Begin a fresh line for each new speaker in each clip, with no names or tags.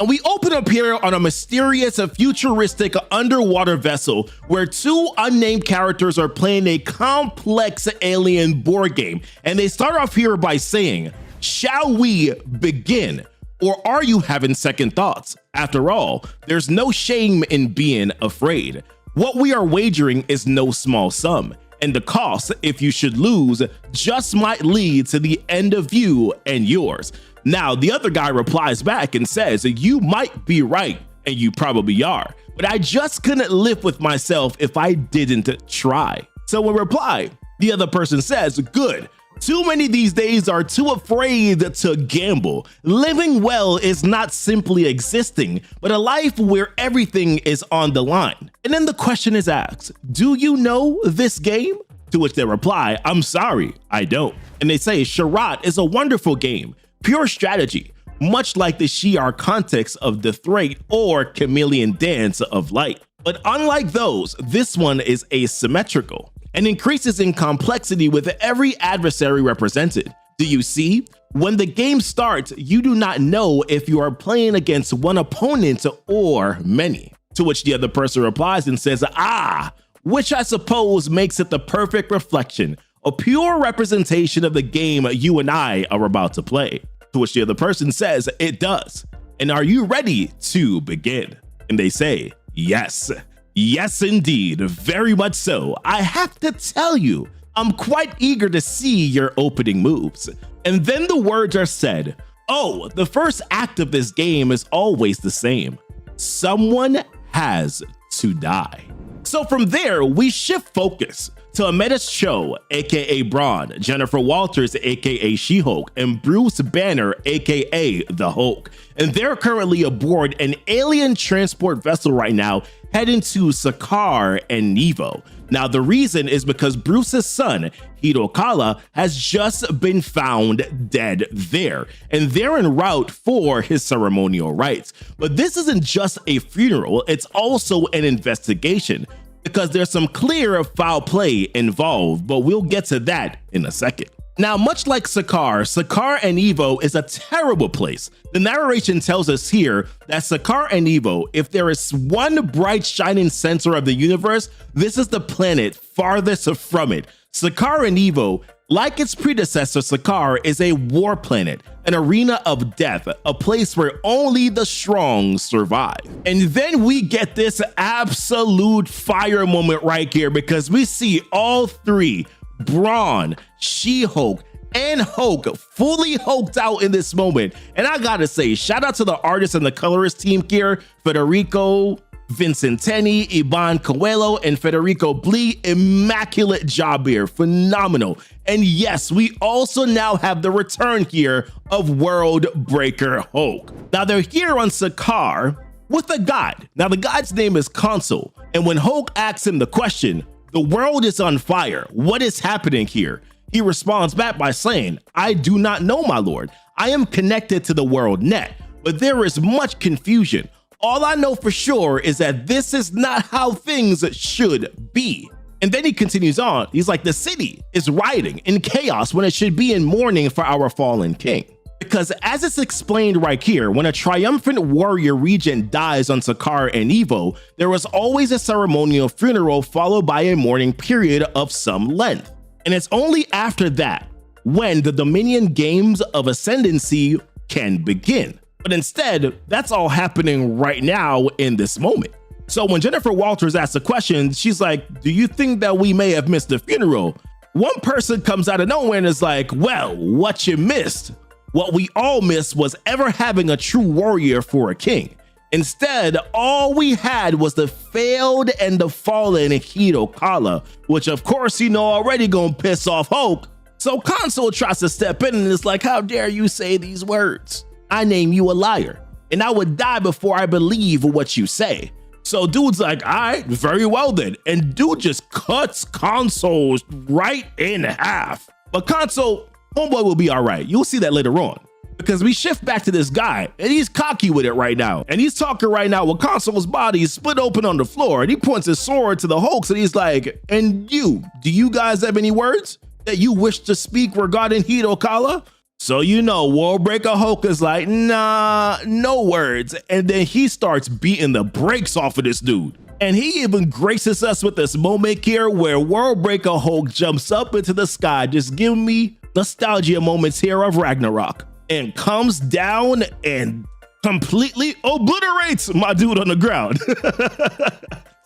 And we open up here on a mysterious and futuristic underwater vessel where two unnamed characters are playing a complex alien board game. And they start off here by saying, "Shall we begin? Or are you having second thoughts? After all, there's no shame in being afraid. What we are wagering is no small sum, and the cost, if you should lose, just might lead to the end of you and yours." Now, the other guy replies back and says, "You might be right, and you probably are, but I just couldn't live with myself if I didn't try." So in reply, the other person says, "Good. Too many these days are too afraid to gamble. Living well is not simply existing, but a life where everything is on the line." And then the question is asked, "Do you know this game?" To which they reply, "I'm sorry, I don't." And they say, "Charade is a wonderful game, pure strategy, much like the Shi'ar context of the Threat or Chameleon Dance of Light. But unlike those, this one is asymmetrical and increases in complexity with every adversary represented. Do you see? When the game starts, you do not know if you are playing against one opponent or many." To which the other person replies and says, "Ah, which I suppose makes it the perfect reflection, a pure representation of the game you and I are about to play." To which the other person says, "It does. And are you ready to begin?" And they say, "Yes. Yes, indeed, very much so. I have to tell you, I'm quite eager to see your opening moves." And then the words are said, "Oh, the first act of this game is always the same. Someone has to die." So from there, we shift focus to Ametis Cho, aka Braun, Jennifer Walters, aka She-Hulk, and Bruce Banner, aka the Hulk. And they're currently aboard an alien transport vessel right now, heading to Sakaar and Nevo. Now, the reason is because Bruce's son, Hirokala, has just been found dead there, and they're en route for his ceremonial rites. But this isn't just a funeral, it's also an investigation, because there's some clear foul play involved, but we'll get to that in a second. Now, much like Sakaar and Evo is a terrible place. The narration tells us here that Sakaar and Evo, if there is one bright shining center of the universe, this is the planet farthest from it. Sakaar and Evo, like its predecessor Sakaar, is a war planet, an arena of death, a place where only the strong survive. And then we get this absolute fire moment right here, because we see all three, Braun, She-Hulk, and Hulk, fully hulked out in this moment. And I gotta say, shout out to the artists and the colorist team here, Federico Vincentini, Iban Coelho, and Federico Blee. Immaculate job here, phenomenal. And yes, we also now have the return here of World Breaker Hulk. Now they're here on Sakaar with a god. Now the god's name is Consul, and when Hulk asks him the question, "The world is on fire, what is happening here?" he responds back by saying, "I do not know, my lord. I am connected to the world net, but there is much confusion. All I know for sure is that this is not how things should be." And then he continues on. He's like, "The city is rioting in chaos when it should be in mourning for our fallen king." Because as it's explained right here, when a triumphant warrior regent dies on Sakaar and Evo, there was always a ceremonial funeral followed by a mourning period of some length. And it's only after that when the Dominion Games of Ascendancy can begin. But instead, that's all happening right now in this moment. So when Jennifer Walters asks a question, she's like, "Do you think that we may have missed the funeral?" One person comes out of nowhere and is like, "Well, what you missed? What we all missed was ever having a true warrior for a king. Instead, all we had was the failed and the fallen Hirokala," which of course, already gonna piss off Hulk. So Consul tries to step in and is like, "How dare you say these words? I name you a liar, and I would die before I believe what you say." So dude's like, "All right, very well then." And dude just cuts Consul right in half. But Consul, homeboy will be all right. You'll see that later on. Because we shift back to this guy, and he's cocky with it right now. And he's talking right now with Consul's body split open on the floor, and he points his sword to the Hulks, and he's like, "And do you guys have any words that you wish to speak regarding Hirokala?" So Worldbreaker Hulk is like, nah, no words. And then he starts beating the brakes off of this dude. And he even graces us with this moment here where Worldbreaker Hulk jumps up into the sky, just giving me nostalgia moments here of Ragnarok, and comes down and completely obliterates my dude on the ground.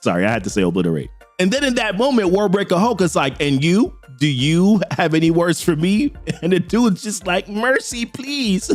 Sorry, I had to say obliterate. And then in that moment, Worldbreaker Hulk is like, and you? Do you have any words for me? And the dude's just like, mercy, please.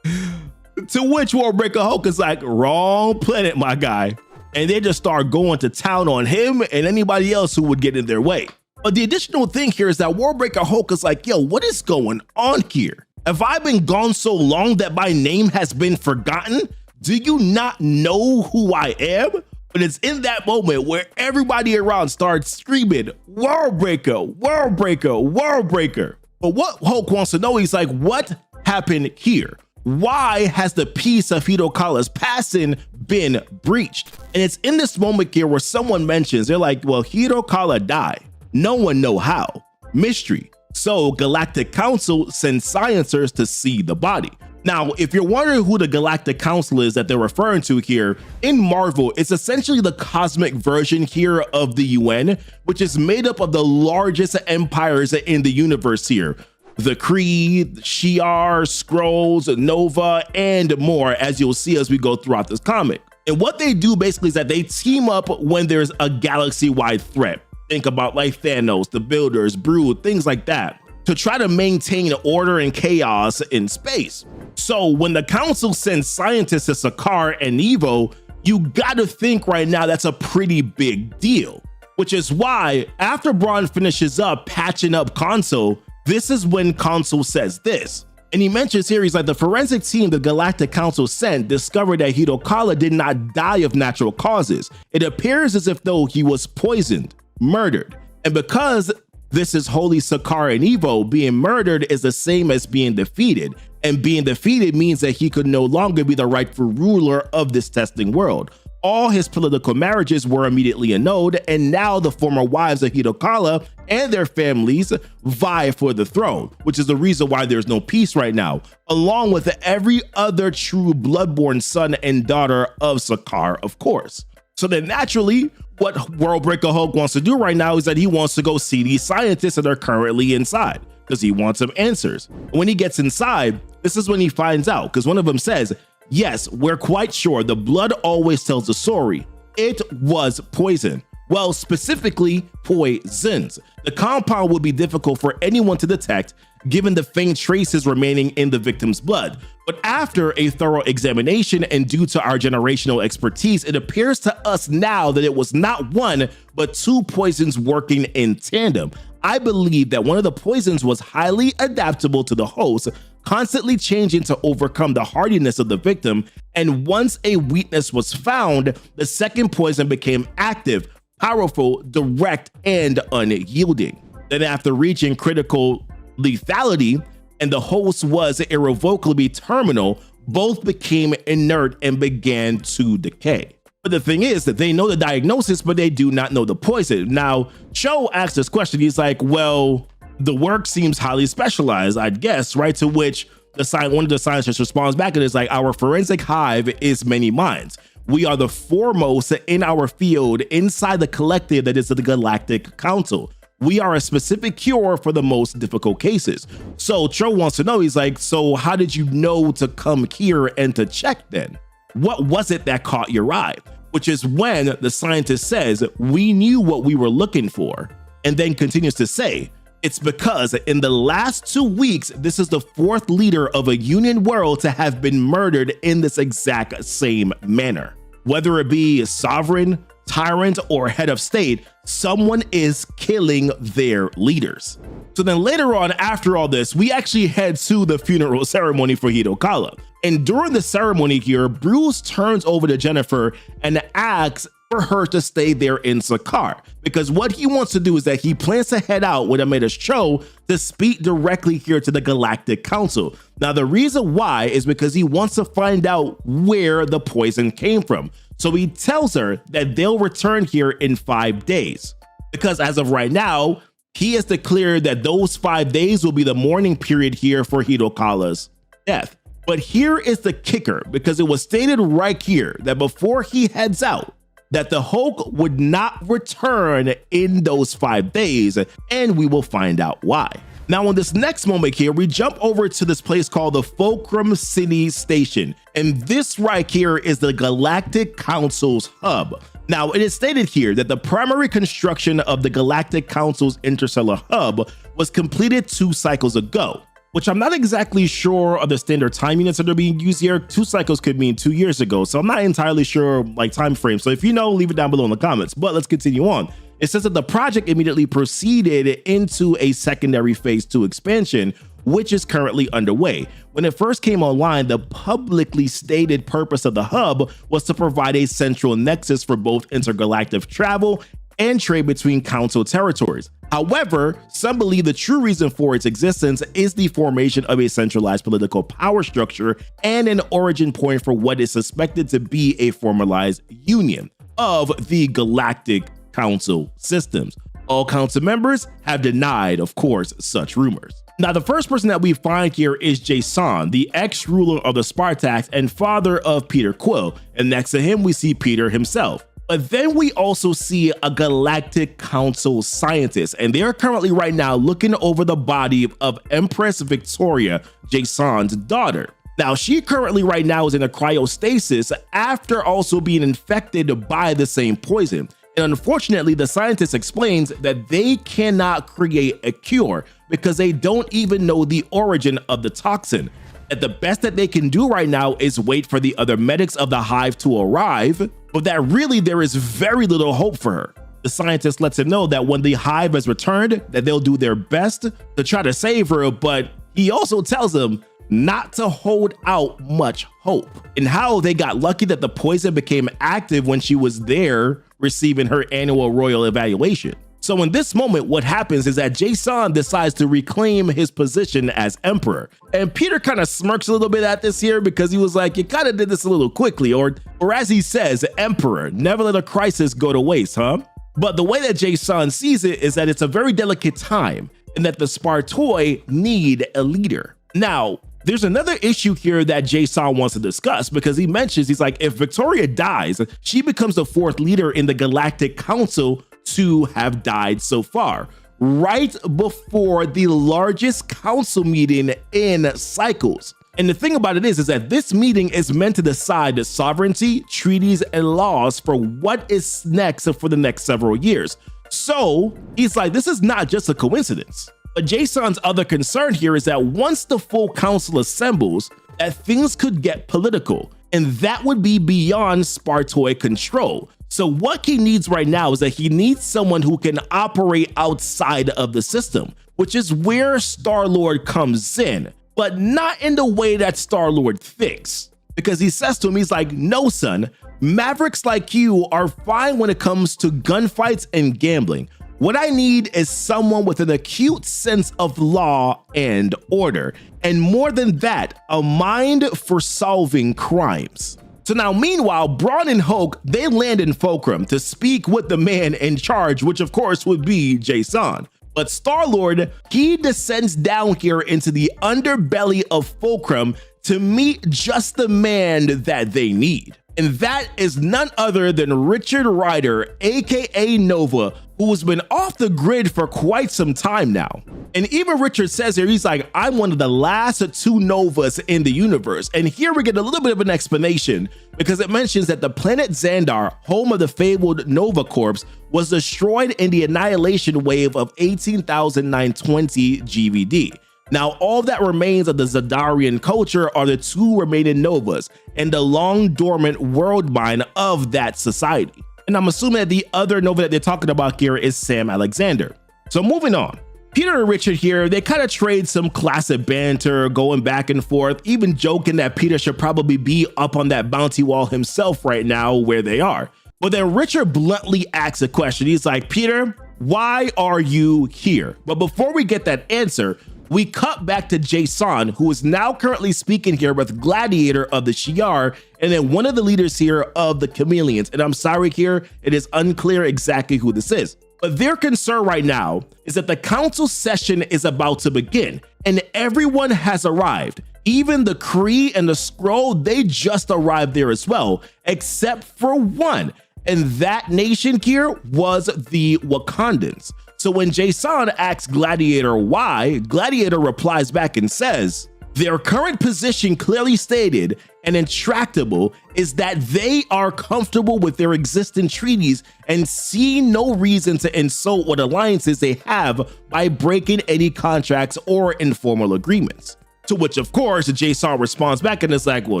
To which Worldbreaker Hulk is like, wrong planet, my guy. And they just start going to town on him and anybody else who would get in their way. But the additional thing here is that Worldbreaker Hulk is like, yo, what is going on here? Have I been gone so long that my name has been forgotten? Do you not know who I am? But it's in that moment where everybody around starts screaming, Worldbreaker, Worldbreaker, Worldbreaker. But what Hulk wants to know, he's like, what happened here? Why has the peace of Hitokala's passing been breached? And it's in this moment here where someone mentions, they're like, well, Hitokala died. No one know how. Mystery. So Galactic Council sends sciencers to see the body. Now, if you're wondering who the Galactic Council is that they're referring to here, in Marvel, it's essentially the cosmic version here of the UN, which is made up of the largest empires in the universe here. The Kree, Shi'ar, Skrulls, Nova, and more, as you'll see as we go throughout this comic. And what they do basically is that they team up when there's a galaxy-wide threat. Think about like Thanos, the Builders, Brood, things like that, to try to maintain order and chaos in space. So when the council sends scientists to Sakaar and Evo, you gotta think right now that's a pretty big deal. Which is why after Braun finishes up patching up Consul, this is when Consul says this. And he mentions here, he's like, the forensic team the Galactic Council sent discovered that Hitokala did not die of natural causes. It appears as if though he was poisoned, murdered. And because this is Holy Sakaar and Evo, being murdered is the same as being defeated. And being defeated means that he could no longer be the rightful ruler of this testing world. All his political marriages were immediately annulled, and now the former wives of Hitokala and their families vie for the throne, which is the reason why there's no peace right now, along with every other true bloodborn son and daughter of Sakaar, of course. So then naturally, what Worldbreaker Hulk wants to do right now is that he wants to go see these scientists that are currently inside, because he wants some answers. When he gets inside, this is when he finds out, because one of them says, yes, we're quite sure the blood always tells the story. It was poison. Well, specifically poisons. The compound would be difficult for anyone to detect given the faint traces remaining in the victim's blood. But after a thorough examination and due to our generational expertise, it appears to us now that it was not one, but two poisons working in tandem. I believe that one of the poisons was highly adaptable to the host, constantly changing to overcome the hardiness of the victim. And once a weakness was found, the second poison became active, powerful, direct, and unyielding. Then after reaching critical lethality and the host was irrevocably terminal, both became inert and began to decay. But the thing is that they know the diagnosis, but they do not know the poison. Now, Cho asks this question. He's like, well, the work seems highly specialized, I'd guess, right? To which one of the scientists responds back and is like, our forensic hive is many minds. We are the foremost in our field inside the collective that is the Galactic Council. We are a specific cure for the most difficult cases. So Cho wants to know, he's like, so how did you know to come here and to check then? What was it that caught your eye? Which is when the scientist says, we knew what we were looking for, and then continues to say, it's because in the last 2 weeks, this is the fourth leader of a union world to have been murdered in this exact same manner. Whether it be a sovereign, tyrant, or head of state, someone is killing their leaders. So then later on, after all this, we actually head to the funeral ceremony for Hitokala. And during the ceremony here, Bruce turns over to Jennifer and asks for her to stay there in Sakaar, because what he wants to do is that he plans to head out with Amadeus Cho to speak directly here to the Galactic Council. Now, the reason why is because he wants to find out where the poison came from. So he tells her that they'll return here in 5 days, because as of right now, he has declared that those 5 days will be the mourning period here for Hitokala's death. But here is the kicker, because it was stated right here that before he heads out, that the Hulk would not return in those 5 days, and we will find out why. Now, in this next moment here, we jump over to this place called the Fulcrum City Station, and this right here is the Galactic Council's hub. Now, it is stated here that the primary construction of the Galactic Council's interstellar hub was completed 2 cycles ago, which I'm not exactly sure of the standard time units that are being used here. 2 cycles could mean 2 years ago, so I'm not entirely sure like time frame. So if you know, leave it down below in the comments, but let's continue on. It says that the project immediately proceeded into a secondary phase 2 expansion, which is currently underway. When it first came online, the publicly stated purpose of the hub was to provide a central nexus for both intergalactic travel and trade between council territories. However, some believe the true reason for its existence is the formation of a centralized political power structure and an origin point for what is suspected to be a formalized union of the Galactic Council systems. All council members have denied, of course, such rumors. Now, the first person that we find here is Jason, the ex-ruler of the Spartans and father of Peter Quill, and next to him we see Peter himself. But then we also see a Galactic Council scientist, and they are currently right now looking over the body of Empress Victoria, Jason's daughter. Now, she currently right now is in a cryostasis after also being infected by the same poison. And unfortunately, the scientist explains that they cannot create a cure because they don't even know the origin of the toxin. That the best that they can do right now is wait for the other medics of the hive to arrive, but that really there is very little hope for her. The scientist lets him know that when the hive has returned, that they'll do their best to try to save her, but he also tells them not to hold out much hope, and how they got lucky that the poison became active when she was there receiving her annual royal evaluation. So in this moment, what happens is that Jason decides to reclaim his position as emperor. And Peter kind of smirks a little bit at this here because he was like, you kind of did this a little quickly, or as he says, emperor, never let a crisis go to waste, huh? But the way that Jason sees it is that it's a very delicate time and that the Spartoi need a leader. Now, there's another issue here that Jason wants to discuss because he mentions, he's like, if Victoria dies, she becomes the 4th leader in the Galactic Council to have died so far, right before the largest council meeting in cycles. And the thing about it is that this meeting is meant to decide the sovereignty, treaties, and laws for what is next for the next several years. So he's like, this is not just a coincidence. But Jason's other concern here is that once the full council assembles, that things could get political, and that would be beyond Spartoi control. So what he needs right now is that he needs someone who can operate outside of the system, which is where Star-Lord comes in, but not in the way that Star-Lord thinks. Because he says to him, he's like, no, son, mavericks like you are fine when it comes to gunfights and gambling. What I need is someone with an acute sense of law and order, and more than that, a mind for solving crimes. So now, meanwhile, Brawn and Hulk, they land in Fulcrum to speak with the man in charge, which of course would be Jason. But Star-Lord, he descends down here into the underbelly of Fulcrum to meet just the man that they need. And that is none other than Richard Rider, aka Nova, who has been off the grid for quite some time now. And even Richard says here, he's like, I'm one of the last 2 Novas in the universe. And here we get a little bit of an explanation because it mentions that the planet Xandar, home of the fabled Nova Corps, was destroyed in the annihilation wave of 18,920 GVD. Now, all that remains of the Xandarian culture are the 2 remaining Novas and the long dormant world mind of that society. And I'm assuming that the other Nova that they're talking about here is Sam Alexander. So moving on, Peter and Richard here, they kind of trade some classic banter, going back and forth, even joking that Peter should probably be up on that bounty wall himself right now where they are. But then Richard bluntly asks a question. He's like, Peter, why are you here? But before we get that answer, we cut back to Jason, who is now currently speaking here with Gladiator of the Shi'ar, and then one of the leaders here of the Chameleons. And I'm sorry here, it is unclear exactly who this is. But their concern right now is that the council session is about to begin and everyone has arrived. Even the Kree and the Skrull, they just arrived there as well, except for one. And that nation here was the Wakandans. So when Jason asks Gladiator why, Gladiator replies back and says, their current position clearly stated and intractable is that they are comfortable with their existing treaties and see no reason to insult what alliances they have by breaking any contracts or informal agreements. To which, of course, Jason responds back and is like, well,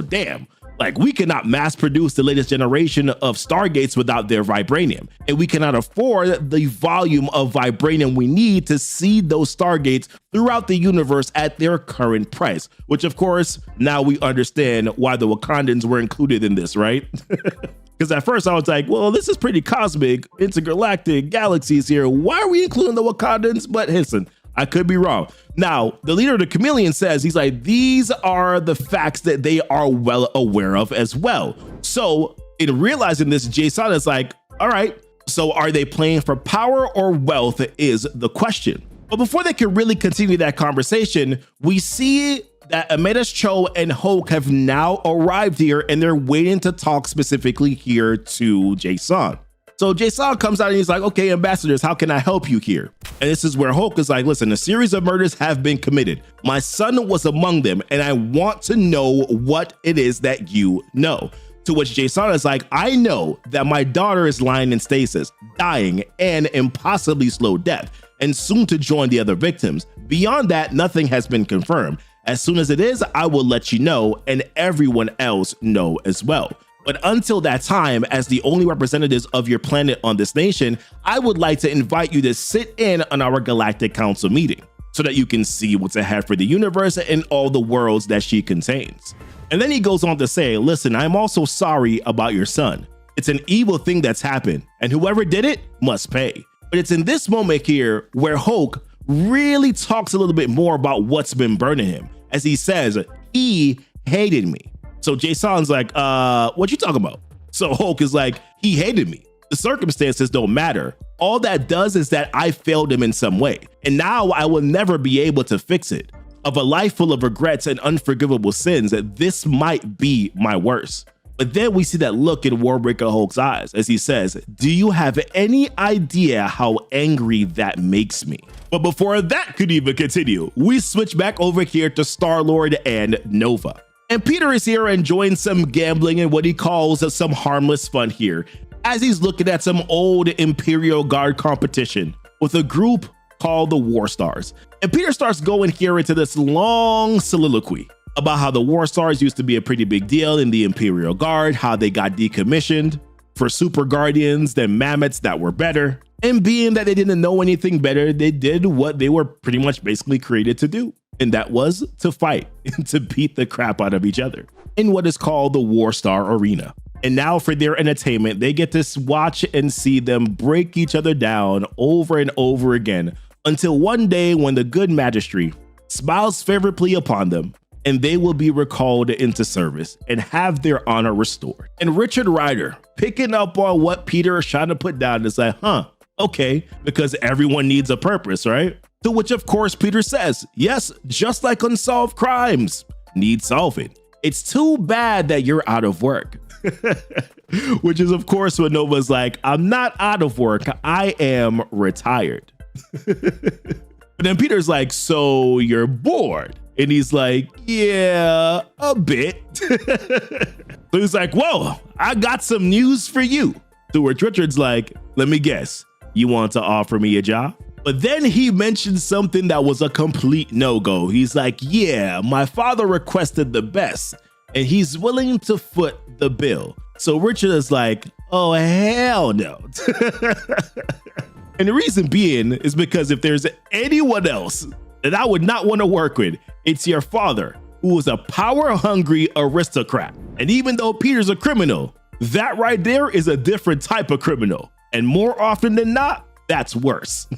damn, like we cannot mass produce the latest generation of Stargates without their vibranium. And we cannot afford the volume of vibranium we need to seed those Stargates throughout the universe at their current price. Which, of course, now we understand why the Wakandans were included in this, right? Because at first I was like, well, this is pretty cosmic, intergalactic galaxies here. Why are we including the Wakandans? But listen, I could be wrong. Now, the leader of the Chameleon says, he's like, these are the facts that they are well aware of as well. So in realizing this, Jason is like, all right, so are they playing for power or wealth is the question. But before they can really continue that conversation, we see that Amedes Cho and Hulk have now arrived here and they're waiting to talk specifically here to Jason. So Jason comes out and he's like, okay, ambassadors, how can I help you here? And this is where Hulk is like, listen, a series of murders have been committed. My son was among them, and I want to know what it is that you know. To which Jason is like, I know that my daughter is lying in stasis, dying, and in possibly slow death, and soon to join the other victims. Beyond that, nothing has been confirmed. As soon as it is, I will let you know, and everyone else know as well. But until that time, as the only representatives of your planet on this nation, I would like to invite you to sit in on our Galactic Council meeting so that you can see what's ahead for the universe and all the worlds that she contains. And then he goes on to say, listen, I'm also sorry about your son. It's an evil thing that's happened, and whoever did it must pay. But it's in this moment here where Hulk really talks a little bit more about what's been burning him, as he says, he hated me. So Jason's like, what you talking about? So Hulk is like, he hated me. The circumstances don't matter. All that does is that I failed him in some way. And now I will never be able to fix it. Of a life full of regrets and unforgivable sins, this might be my worst. But then we see that look in Warbreaker Hulk's eyes as he says, do you have any idea how angry that makes me? But before that could even continue, we switch back over here to Star-Lord and Nova. And Peter is here enjoying some gambling and what he calls some harmless fun here, as he's looking at some old Imperial Guard competition with a group called the War Stars. And Peter starts going here into this long soliloquy about how the War Stars used to be a pretty big deal in the Imperial Guard, how they got decommissioned for super guardians than mammoths that were better. And being that they didn't know anything better, they did what they were pretty much basically created to do. And that was to fight and to beat the crap out of each other in what is called the War Star Arena. And now for their entertainment, they get to watch and see them break each other down over and over again until one day when the good Magistry smiles favorably upon them and they will be recalled into service and have their honor restored. And Richard Rider, picking up on what Peter is trying to put down, is like, okay, because everyone needs a purpose, right? To which, of course, Peter says, yes, just like unsolved crimes need solving. It's too bad that you're out of work. Which is, of course, when Nova's like, I'm not out of work, I am retired. But then Peter's like, so you're bored? And he's like, yeah, a bit. So he's like, whoa, I got some news for you. To which Richard's like, let me guess, you want to offer me a job? But then he mentioned something that was a complete no-go. He's like, yeah, my father requested the best and he's willing to foot the bill. So Richard is like, oh, hell no. And the reason being is because if there's anyone else that I would not want to work with, it's your father, who was a power-hungry aristocrat. And even though Peter's a criminal, that right there is a different type of criminal. And more often than not, that's worse.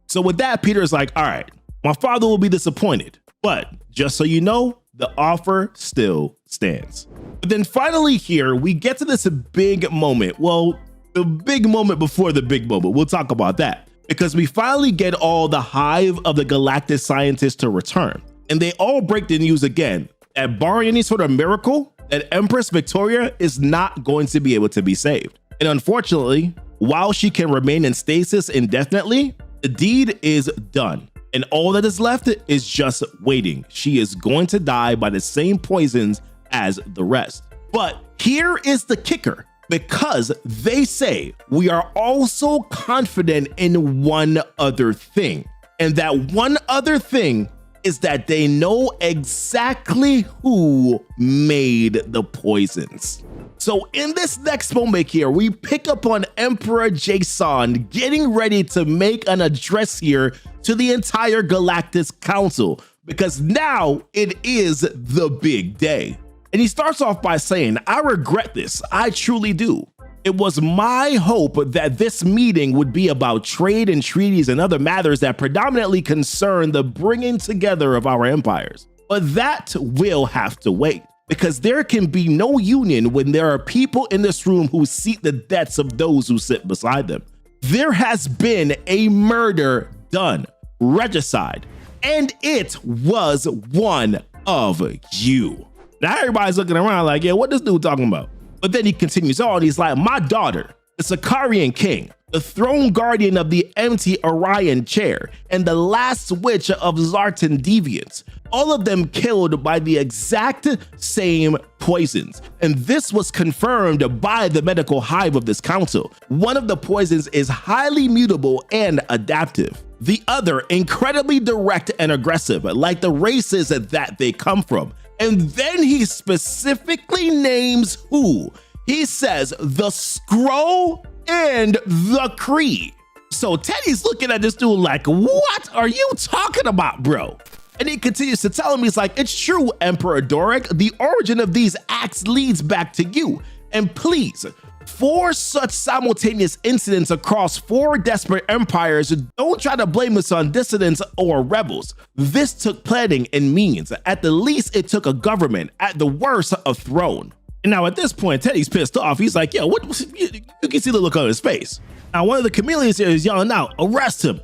So with that, Peter's like, all right, my father will be disappointed, but just so you know, the offer still stands. But then finally here, we get to this big moment. Well, the big moment before the big moment. We'll talk about that because we finally get all the hive of the galactic scientists to return. And they all break the news again that barring any sort of miracle, that Empress Victoria is not going to be able to be saved. And unfortunately, while she can remain in stasis indefinitely, the deed is done. And all that is left is just waiting. She is going to die by the same poisons as the rest. But here is the kicker, because they say we are also confident in one other thing. And that one other thing is that they know exactly who made the poisons. So in this next moment here, we pick up on Emperor Jason getting ready to make an address here to the entire Galactic Council, because now it is the big day. And he starts off by saying, I regret this, I truly do. It was my hope that this meeting would be about trade and treaties and other matters that predominantly concern the bringing together of our empires. But that will have to wait, because there can be no union when there are people in this room who seek the deaths of those who sit beside them. There has been a murder done, regicide, and it was one of you. Now everybody's looking around like, yeah, what this dude talking about? But then he continues on, he's like, my daughter, the Sicarian king, the throne guardian of the empty Orion chair, and the last witch of Zartan deviants, all of them killed by the exact same poisons. And this was confirmed by the medical hive of this council. One of the poisons is highly mutable and adaptive. The other incredibly direct and aggressive, like the races that they come from. And then he specifically names who. He says the Skrull and the Kree. So Teddy's looking at this dude like, what are you talking about, bro? And he continues to tell him, he's like, it's true, Emperor Doric. The origin of these acts leads back to you. And please, for such simultaneous incidents across 4 desperate empires, don't try to blame us on dissidents or rebels. This took planning and means. At the least, it took a government. At the worst, a throne. And now at this point, Teddy's pissed off. He's like, yo, what? You can see the look on his face. Now, one of the chameleons here is yelling out, arrest him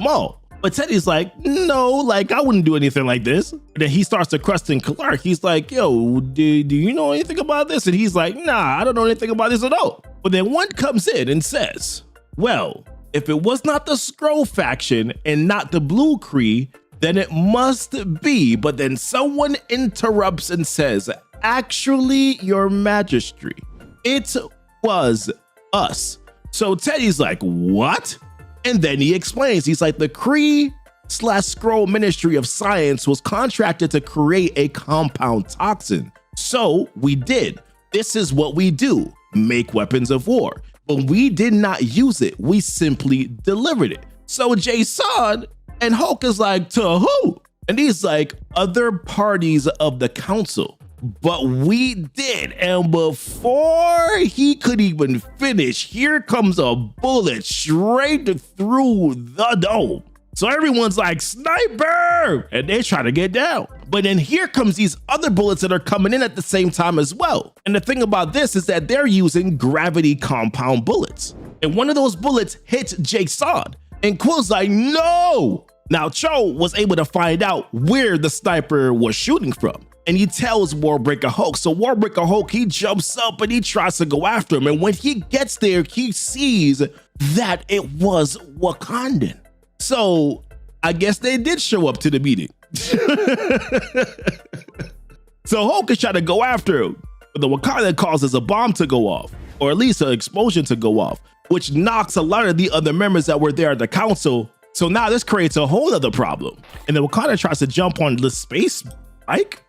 all. But Teddy's like, no, like, I wouldn't do anything like this. And then he starts to question Clark. He's like, yo, do you know anything about this? And he's like, nah, I don't know anything about this at all. But then one comes in and says, well, if it was not the Skrull faction and not the Blue Kree, then it must be. But then someone interrupts and says, actually, your majesty, it was us. So Teddy's like, what? And then he explains, he's like, the Kree/Skrull Ministry of Science was contracted to create a compound toxin. So we did. This is what we do, make weapons of war. But we did not use it. We simply delivered it. So Jason and Hulk is like, to who? And he's like, other parties of the council. But we did, and before he could even finish, here comes a bullet straight through the dome. So everyone's like, sniper, and they try to get down. But then here comes these other bullets that are coming in at the same time as well. And the thing about this is that they're using gravity compound bullets. And one of those bullets hits Jason, and Quill's like, no. Now Cho was able to find out where the sniper was shooting from. And he tells Warbreaker Hulk. So Warbreaker Hulk, he jumps up and he tries to go after him. And when he gets there, he sees that it was Wakandan. So I guess they did show up to the meeting. So Hulk is trying to go after him. But the Wakandan causes a bomb to go off, or at least an explosion to go off, which knocks a lot of the other members that were there at the council. So now this creates a whole other problem. And the Wakanda tries to jump on the space bike,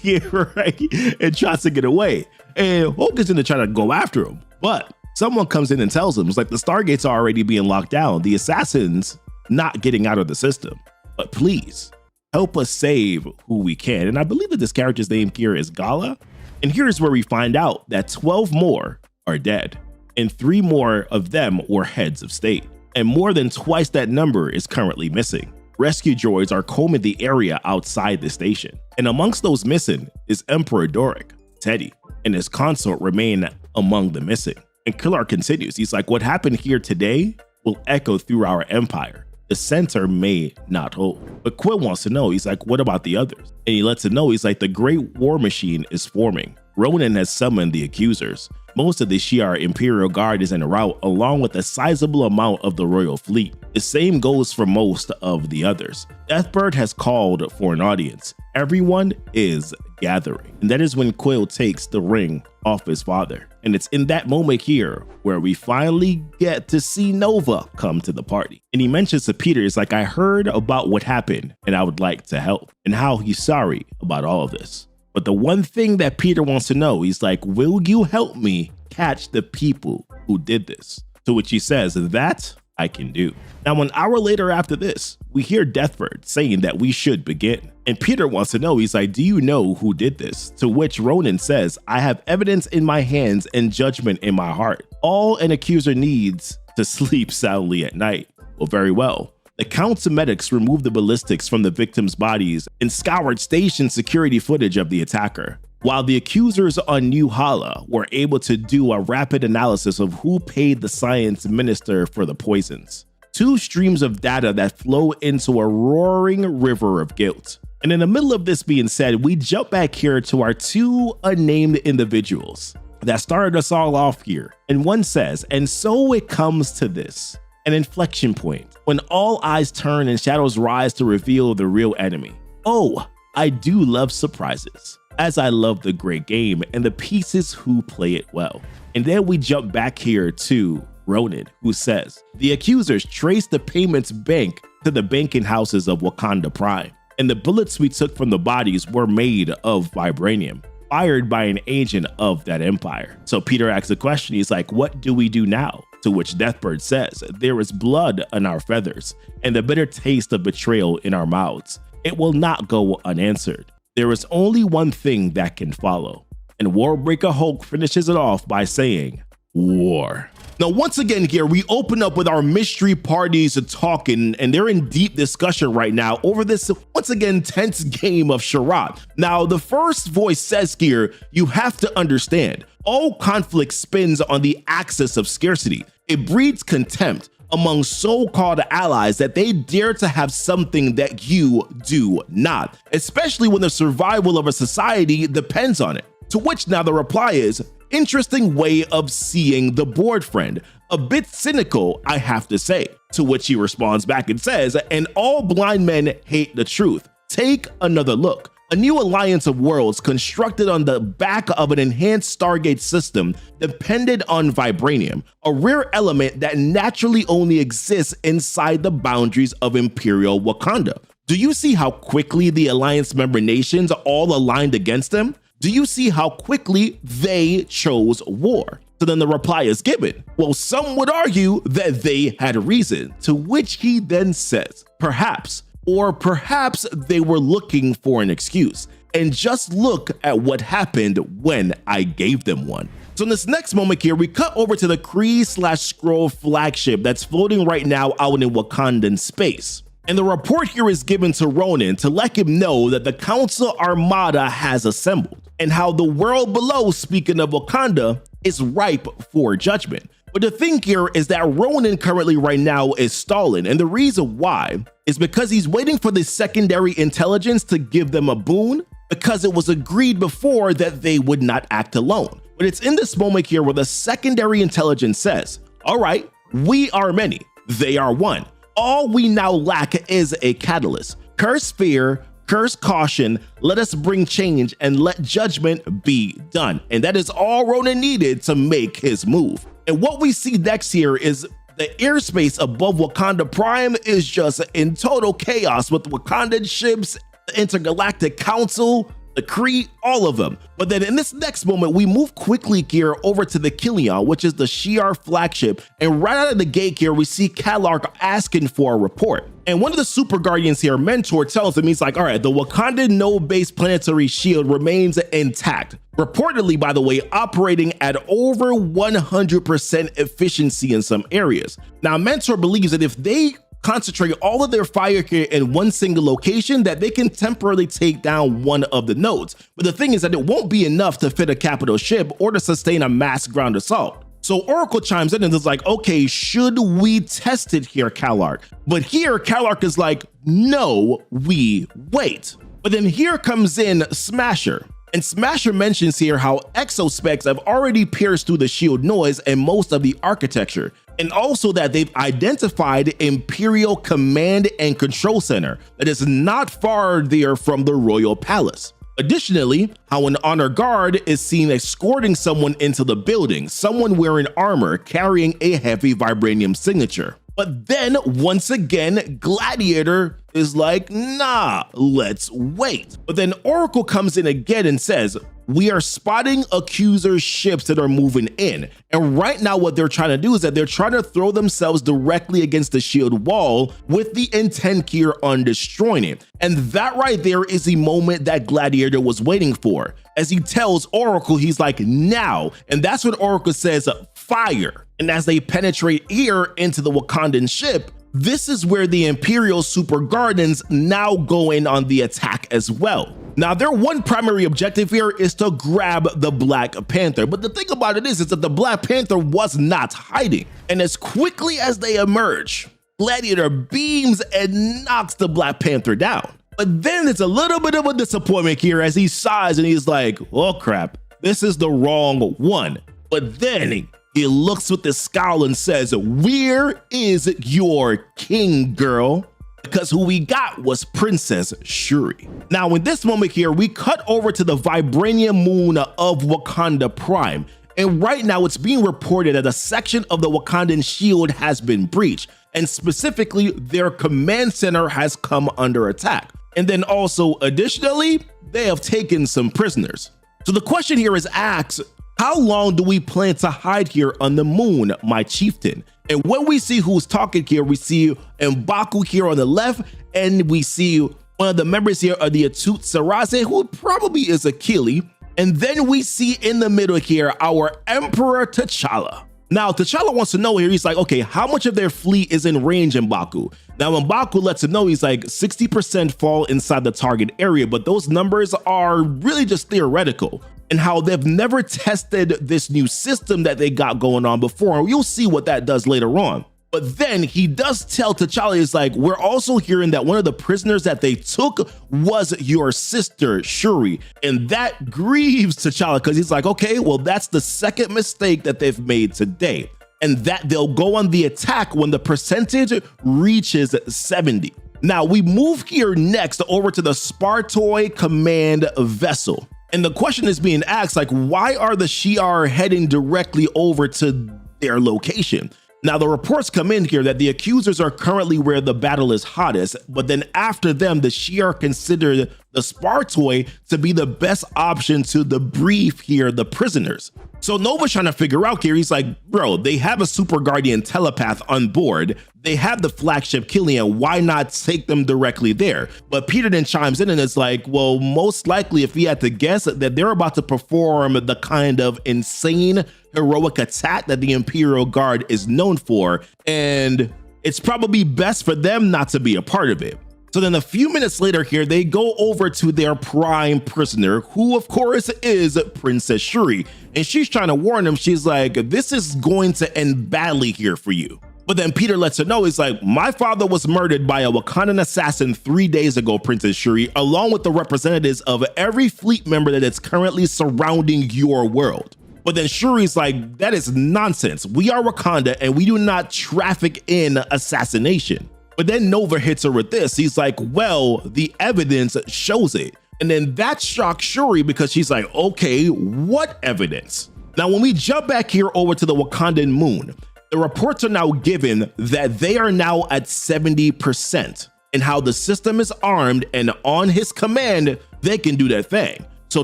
yeah, right, and tries to get away. And Hulk is going to try to go after him. But someone comes in and tells him, it's like the Stargates are already being locked down. The assassins not getting out of the system. But please, help us save who we can. And I believe that this character's name here is Gala. And here's where we find out that 12 more are dead. And 3 more of them were heads of state. And more than twice that number is currently missing. Rescue droids are combing the area outside the station. And amongst those missing is Emperor Doric, Teddy, and his consort remain among the missing. And Killer continues. He's like, what happened here today will echo through our empire. The center may not hold. But Quill wants to know. He's like, what about the others? And he lets him know. He's like, the great war machine is forming. Ronan has summoned the accusers. Most of the Shi'ar Imperial Guard is en route, along with a sizable amount of the royal fleet. The same goes for most of the others. Deathbird has called for an audience. Everyone is gathering. And that is when Quill takes the ring off his father. And it's in that moment here where we finally get to see Nova come to the party. And he mentions to Peter, it's like, I heard about what happened and I would like to help, and how he's sorry about all of this. But the one thing that Peter wants to know, he's like, will you help me catch the people who did this? To which he says, that I can do. Now, an hour later after this, we hear Deathbird saying that we should begin. And Peter wants to know, he's like, do you know who did this? To which Ronan says, I have evidence in my hands and judgment in my heart. All an accuser needs to sleep soundly at night. Well, very well. The council medics removed the ballistics from the victims' bodies and scoured station security footage of the attacker, while the accusers on New Hala were able to do a rapid analysis of who paid the science minister for the poisons. Two streams of data that flow into a roaring river of guilt. And in the middle of this being said, we jump back here to our two unnamed individuals that started us all off here. And one says, and so it comes to this. An inflection point, when all eyes turn and shadows rise to reveal the real enemy. Oh, I do love surprises, as I love the great game and the pieces who play it well. And then we jump back here to Ronan, who says, the accusers traced the payments bank to the banking houses of Wakanda Prime, and the bullets we took from the bodies were made of vibranium, fired by an agent of that empire. So Peter asks a question, he's like, what do we do now? To which Deathbird says, there is blood on our feathers and the bitter taste of betrayal in our mouths. It will not go unanswered. There is only one thing that can follow. And Warbreaker Hulk finishes it off by saying, war. Now, once again here, we open up with our mystery parties talking, and they're in deep discussion right now over this, once again, tense game of charade. Now, the first voice says here, you have to understand, all conflict spins on the axis of scarcity. It breeds contempt among so-called allies that they dare to have something that you do not, especially when the survival of a society depends on it. To which now the reply is, interesting way of seeing the board, friend. A bit cynical, I have to say. To which he responds back and says, and all blind men hate the truth. Take another look. A new alliance of worlds constructed on the back of an enhanced Stargate system depended on vibranium, a rare element that naturally only exists inside the boundaries of Imperial Wakanda. Do you see how quickly the alliance member nations all aligned against them? Do you see how quickly they chose war? So then the reply is given. Well, some would argue that they had reason, to which he then says, perhaps, or perhaps they were looking for an excuse. And just look at what happened when I gave them one. So in this next moment here, we cut over to the Kree/Skrull flagship that's floating right now out in Wakandan space. And the report here is given to Ronan to let him know that the Council Armada has assembled and how the world below, speaking of Wakanda, is ripe for judgment. But the thing here is that Ronan currently right now is stalling, and the reason why is because he's waiting for the secondary intelligence to give them a boon, because it was agreed before that they would not act alone. But it's in this moment here where the secondary intelligence says, all right, we are many, they are one. All we now lack is a catalyst. Curse fear, curse caution, let us bring change and let judgment be done. And that is all Ronan needed to make his move. And what we see next here is the airspace above Wakanda Prime is just in total chaos with Wakandan ships, the Intergalactic Council, the Kree, all of them. But then in this next moment, we move quickly here over to the Killian, which is the Shi'ar flagship. And right out of the gate here, we see Kalark asking for a report. And one of the super guardians here, Mentor, tells him, he's like, all right, the Wakandan node-based planetary shield remains intact. Reportedly, by the way, operating at over 100% efficiency in some areas. Now, Mentor believes that if they concentrate all of their fire here in one single location, that they can temporarily take down one of the nodes. But the thing is that it won't be enough to fit a capital ship or to sustain a mass ground assault. So Oracle chimes in and is like, okay, should we test it here, CalArc? But here CalArc is like, no, we wait. But then here comes in Smasher. And Smasher mentions here how exospecs have already pierced through the shield noise and most of the architecture, and also that they've identified Imperial Command and Control Center that is not far there from the Royal Palace. Additionally, how an honor guard is seen escorting someone into the building, someone wearing armor carrying a heavy vibranium signature. But then once again, Gladiator is like, nah, let's wait. But then Oracle comes in again and says, we are spotting accuser ships that are moving in. And right now what they're trying to do is that they're trying to throw themselves directly against the shield wall with the intent here on destroying it. And that right there is the moment that Gladiator was waiting for. As he tells Oracle, he's like, now. And that's when Oracle says, fire. And as they penetrate here into the Wakandan ship, this is where the Imperial Super Guardians now go in on the attack as well. Now, their one primary objective here is to grab the Black Panther. But the thing about it is that the Black Panther was not hiding. And as quickly as they emerge, Gladiator beams and knocks the Black Panther down. But then it's a little bit of a disappointment here as he sighs and he's like, oh crap, this is the wrong one. But then he looks with the scowl and says, where is your king, girl? Because who we got was Princess Shuri. Now in this moment here, we cut over to the vibranium moon of Wakanda Prime. And right now it's being reported that a section of the Wakandan shield has been breached. And specifically, their command center has come under attack. And then also additionally, they have taken some prisoners. So the question here is asked, how long do we plan to hide here on the moon, my chieftain? And when we see who's talking here, we see M'Baku here on the left, and we see one of the members here of the Atut Saraze, who probably is Achille. And then we see in the middle here, our Emperor T'Challa. Now, T'Challa wants to know here, he's like, okay, how much of their fleet is in range, M'Baku? Now, M'Baku lets him know, he's like 60% fall inside the target area, but those numbers are really just theoretical. And how they've never tested this new system that they got going on before. And you'll see what that does later on. But then he does tell T'Challa, he's like, we're also hearing that one of the prisoners that they took was your sister, Shuri. And that grieves T'Challa because he's like, okay, well, that's the second mistake that they've made today. And that they'll go on the attack when the percentage reaches 70. Now we move here next over to the Spartoi command vessel. And the question is being asked, like, why are the Shi'ar heading directly over to their location? Now, the reports come in here that the accusers are currently where the battle is hottest, but then after them, the Shi'ar consider the Spartoi to be the best option to debrief here the prisoners. So Nova's trying to figure out here, he's like, bro, they have a super guardian telepath on board. They have the flagship Killian. Why not take them directly there? But Peter then chimes in and it's like, well, most likely if we had to guess that they're about to perform the kind of insane heroic attack that the Imperial Guard is known for. And it's probably best for them not to be a part of it. So then a few minutes later here, they go over to their prime prisoner, who of course is Princess Shuri. And she's trying to warn him. She's like, this is going to end badly here for you. But then Peter lets her know, he's like, my father was murdered by a Wakandan assassin 3 days ago, Princess Shuri, along with the representatives of every fleet member that is currently surrounding your world. But then Shuri's like, that is nonsense. We are Wakanda and we do not traffic in assassination. But then Nova hits her with this. He's like, well, the evidence shows it. And then that shocks Shuri because she's like, okay, what evidence? Now, when we jump back here over to the Wakandan moon, the reports are now given that they are now at 70% and how the system is armed and on his command, they can do their thing. So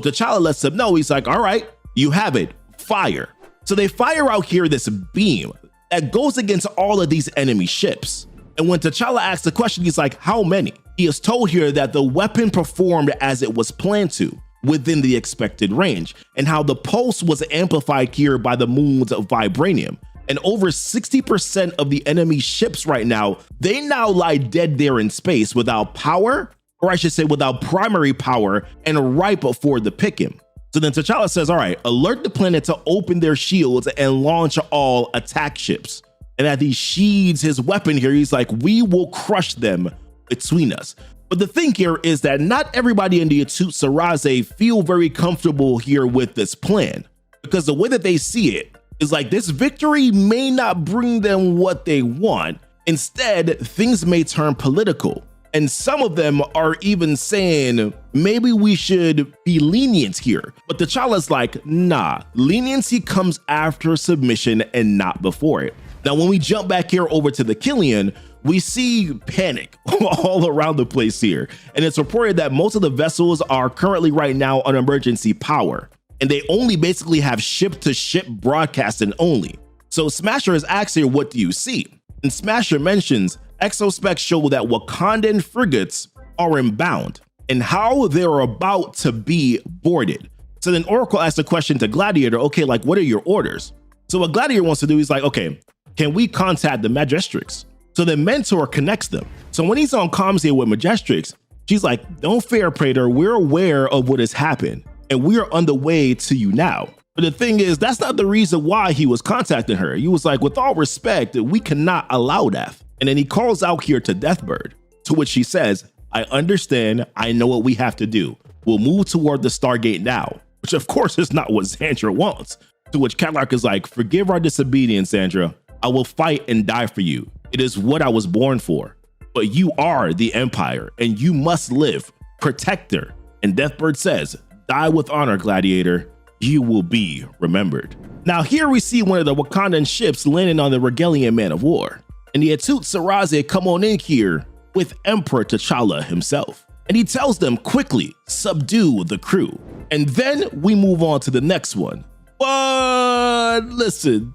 T'Challa lets them know, he's like, all right, you have it, fire. So they fire out here this beam that goes against all of these enemy ships. And when T'Challa asks the question, he's like, how many? He is told here that the weapon performed as it was planned to within the expected range, and how the pulse was amplified here by the moon's vibranium. And over 60% of the enemy ships right now, they now lie dead there in space without power, or I should say without primary power, and ripe for the picking. So then T'Challa says, all right, alert the planet to open their shields and launch all attack ships. And as he sheathes his weapon here, he's like, we will crush them between us. But the thing here is that not everybody in the Tsutsuraze feel very comfortable here with this plan, because the way that they see it is like this victory may not bring them what they want. Instead, things may turn political. And some of them are even saying, maybe we should be lenient here. But T'Challa's like, nah, leniency comes after submission and not before it. Now, when we jump back here over to the Killian, we see panic all around the place here. And it's reported that most of the vessels are currently right now on emergency power. And they only basically have ship-to-ship broadcasting only. So Smasher is asking, what do you see? And Smasher mentions exospecs show that Wakandan frigates are inbound and how they're about to be boarded. So then Oracle asks a question to Gladiator, okay, like, what are your orders? So what Gladiator wants to do, he's like, okay, can we contact the Majestrix? So then Mentor connects them. So when he's on comms here with Majestrix, she's like, don't fear, Praetor, we're aware of what has happened and we are on the way to you now. But the thing is, that's not the reason why he was contacting her. He was like, with all respect, we cannot allow that. And then he calls out here to Deathbird, to which she says, I understand, I know what we have to do. We'll move toward the Stargate now, which of course is not what Sandra wants. To which Catlark is like, forgive our disobedience, Sandra. I will fight and die for you. It is what I was born for. But you are the Empire and you must live. Protect her. And Deathbird says, die with honor, Gladiator. You will be remembered. Now here we see one of the Wakandan ships landing on the Regalian Man of War. And the Tsutsuraze come on in here with Emperor T'Challa himself. And he tells them quickly, subdue the crew. And then we move on to the next one. But listen,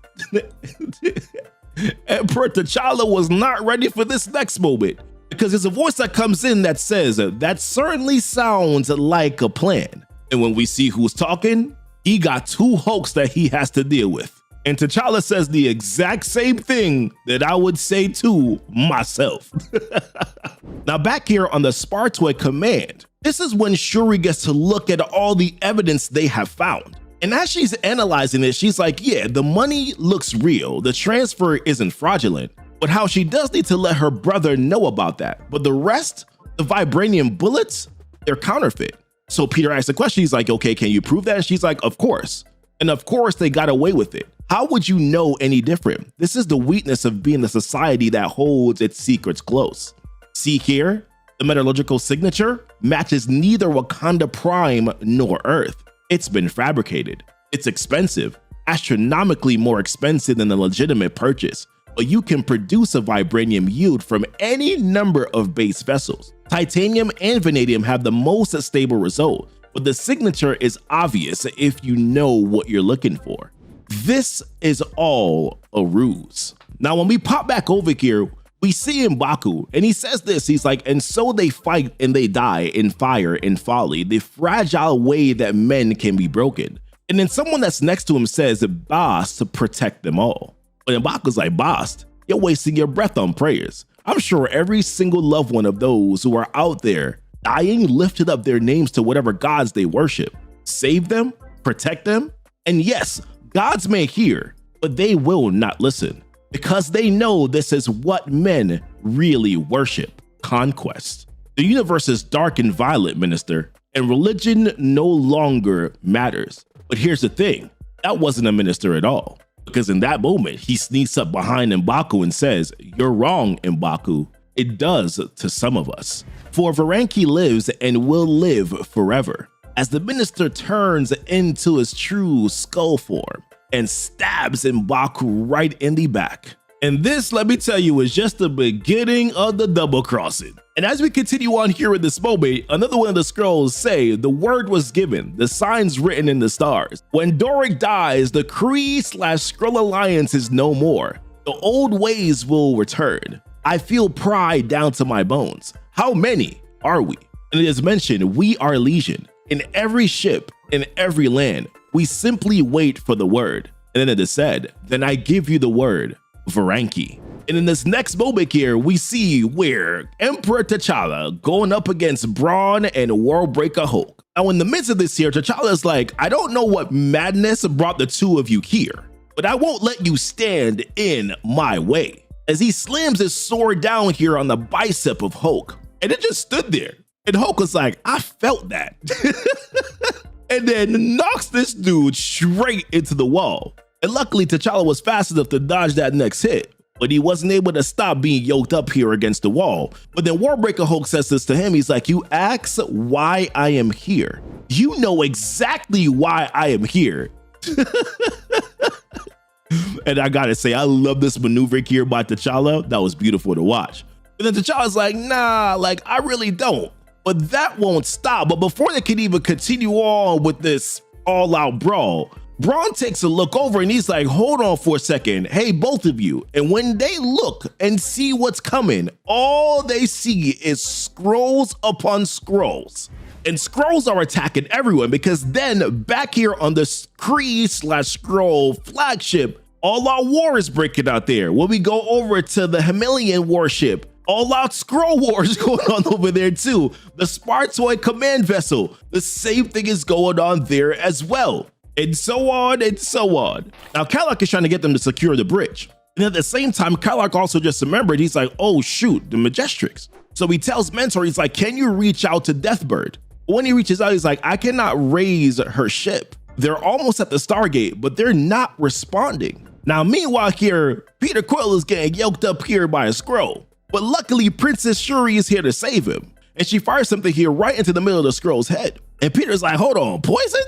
Emperor T'Challa was not ready for this next moment, because there's a voice that comes in that says, that certainly sounds like a plan. And when we see who's talking, he got two Hulks that he has to deal with. And T'Challa says the exact same thing that I would say to myself. Now back here on the Spartoid command, this is when Shuri gets to look at all the evidence they have found. And as she's analyzing it, she's like, yeah, the money looks real. The transfer isn't fraudulent, but how she does need to let her brother know about that. But the rest, the vibranium bullets, they're counterfeit. So Peter asks the question, he's like, okay, can you prove that? And she's like, of course. And of course they got away with it. How would you know any different? This is the weakness of being a society that holds its secrets close. See here, the metallurgical signature matches neither Wakanda Prime nor Earth. It's been fabricated. It's expensive, astronomically more expensive than a legitimate purchase, but you can produce a vibranium yield from any number of base vessels. Titanium and vanadium have the most stable result, but the signature is obvious if you know what you're looking for. This is all a ruse. Now, when we pop back over here, we see M'Baku, and he says this, he's like, and so they fight and they die in fire and folly, the fragile way that men can be broken. And then someone that's next to him says, Bast to protect them all. But M'Baku's like, Bast, you're wasting your breath on prayers. I'm sure every single loved one of those who are out there dying lifted up their names to whatever gods they worship. Save them, protect them, and yes, gods may hear, but they will not listen, because they know this is what men really worship: conquest. The universe is dark and violent, Minister, and religion no longer matters. But here's the thing, that wasn't a minister at all, because in that moment, he sneaks up behind M'Baku and says, you're wrong, M'Baku. It does to some of us. For Varanki lives and will live forever. As the minister turns into his true skull form and stabs M'Baku right in the back. And this, let me tell you, is just the beginning of the double crossing. And as we continue on here in this moment, another one of the scrolls say, the word was given, the signs written in the stars. When Doric dies, the Kree/Skrull alliance is no more. The old ways will return. I feel pride down to my bones. How many are we? And it is mentioned, we are legion. In every ship, in every land, we simply wait for the word. And then it is said, then I give you the word, Varanki. And in this next moment here, we see where Emperor T'Challa going up against Brawn and Worldbreaker Hulk. Now, in the midst of this here, T'Challa's like, I don't know what madness brought the two of you here, but I won't let you stand in my way. As he slams his sword down here on the bicep of Hulk, and it just stood there. And Hulk was like, I felt that. And then knocks this dude straight into the wall. And luckily, T'Challa was fast enough to dodge that next hit, but he wasn't able to stop being yoked up here against the wall. But then Worldbreaker Hulk says this to him. He's like, you ask why I am here. You know exactly why I am here. And I gotta say, I love this maneuver here by T'Challa. That was beautiful to watch. And then T'Challa's like, nah, like I really don't. But that won't stop. But before they can even continue on with this all-out brawl, Braun takes a look over and he's like, hold on for a second. Hey, both of you. And when they look and see what's coming, all they see is scrolls upon scrolls. And scrolls are attacking everyone because then back here on the Kree/Skrull flagship, all-out war is breaking out there. When we go over to the Himalayan warship, all-out Skrull wars going on over there too. The Spartoid command vessel, the same thing is going on there as well. And so on and so on. Now, Kalak is trying to get them to secure the bridge. And at the same time, Kalak also just remembered, he's like, oh shoot, the Majestrix. So he tells Mentor, he's like, can you reach out to Deathbird? When he reaches out, he's like, I cannot raise her ship. They're almost at the Stargate, but they're not responding. Now, meanwhile here, Peter Quill is getting yoked up here by a Skrull. But luckily, Princess Shuri is here to save him. And she fires something here right into the middle of the Skrull's head. And Peter's like, hold on, poison?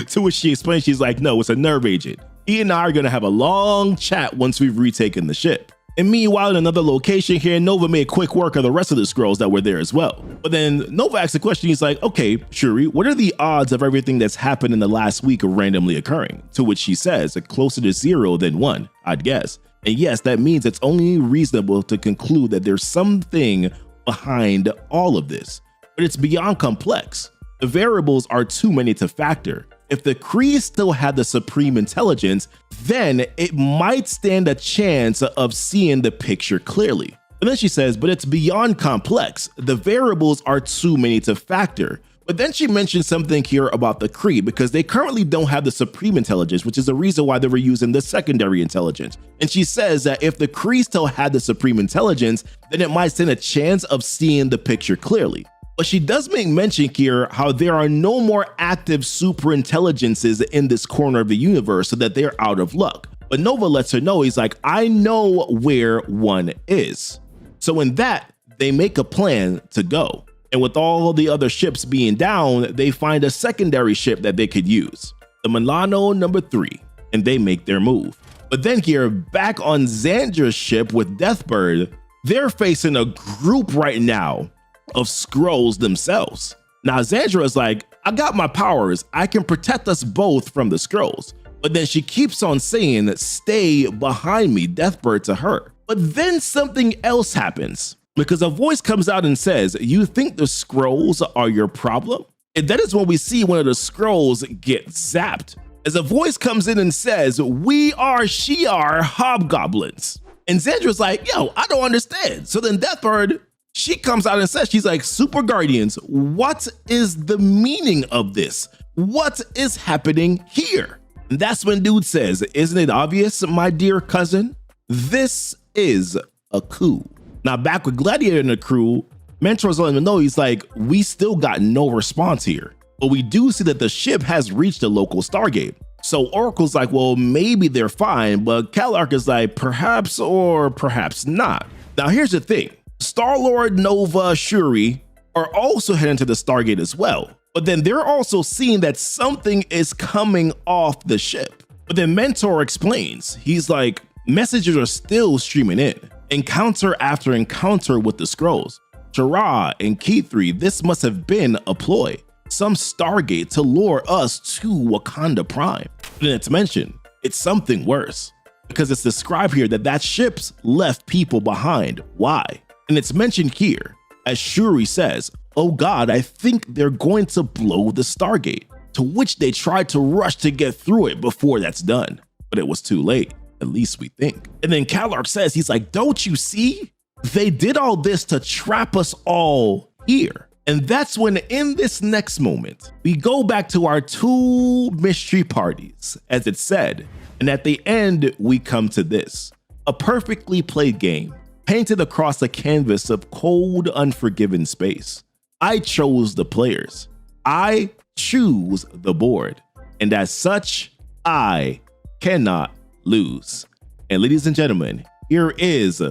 To which she explains, she's like, no, it's a nerve agent. He and I are gonna have a long chat once we've retaken the ship. And meanwhile, in another location here, Nova made quick work of the rest of the Skrulls that were there as well. But then Nova asks a question, he's like, okay, Shuri, what are the odds of everything that's happened in the last week randomly occurring? To which she says, closer to 0 than 1, I'd guess. And yes, that means it's only reasonable to conclude that there's something behind all of this, but it's beyond complex. The variables are too many to factor. If the Kree still had the supreme intelligence, then it might stand a chance of seeing the picture clearly. And then she says, but it's beyond complex. The variables are too many to factor. But then she mentioned something here about the Kree because they currently don't have the supreme intelligence, which is the reason why they were using the secondary intelligence. And she says that if the Kree still had the supreme intelligence, then it might stand a chance of seeing the picture clearly. But she does make mention here how there are no more active super intelligences in this corner of the universe, so that they're out of luck. But Nova lets her know, he's like, I know where one is. So in that, they make a plan to go. And with all the other ships being down, they find a secondary ship that they could use, the Milano number 3, and they make their move. But then here, back on Xandra's ship with Deathbird, they're facing a group right now of Skrulls themselves. Now Xandra is like, I got my powers, I can protect us both from the Skrulls. But then she keeps on saying, stay behind me, Deathbird to her. But then something else happens, because a voice comes out and says, you think the Skrulls are your problem? And that is when we see one of the Skrulls get zapped, as a voice comes in and says, we are Shi'ar hobgoblins. And Xandra's like, yo, I don't understand. So then Deathbird, she comes out and says, she's like, Super Guardians, what is the meaning of this? What is happening here? And that's when dude says, isn't it obvious, my dear cousin? This is a coup. Now back with Gladiator and the crew, Mentor's letting them know, he's like, we still got no response here. But we do see that the ship has reached the local Stargate. So Oracle's like, well, maybe they're fine, but Kalak is like, perhaps or perhaps not. Now here's the thing. Star-Lord, Nova, Shuri are also heading to the Stargate as well. But then they're also seeing that something is coming off the ship. But then Mentor explains, he's like, messages are still streaming in. Encounter after encounter with the Skrulls. Shara and K3, this must have been a ploy. Some Stargate to lure us to Wakanda Prime. And it's mentioned, it's something worse. Because it's described here that that ship's left people behind. Why? And it's mentioned here, as Shuri says, oh God, I think they're going to blow the Stargate. To which they tried to rush to get through it before that's done. But it was too late. At least we think. And then Calark says, he's like, don't you see? They did all this to trap us all here. And that's when, in this next moment, we go back to our 2 mystery parties, as it said. And at the end, we come to this. A perfectly played game, painted across a canvas of cold, unforgiving space. I chose the players. I choose the board. And as such, I cannot lose. And ladies and gentlemen, here is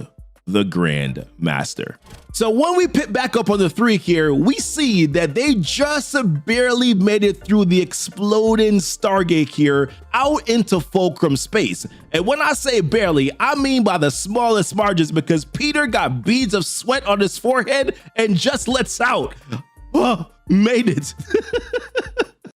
the Grand Master. So when we pick back up on the 3 here, we see that they just barely made it through the exploding Stargate here out into Fulcrum space. And when I say barely, I mean by the smallest margins, because Peter got beads of sweat on his forehead and just lets out. Oh, made it.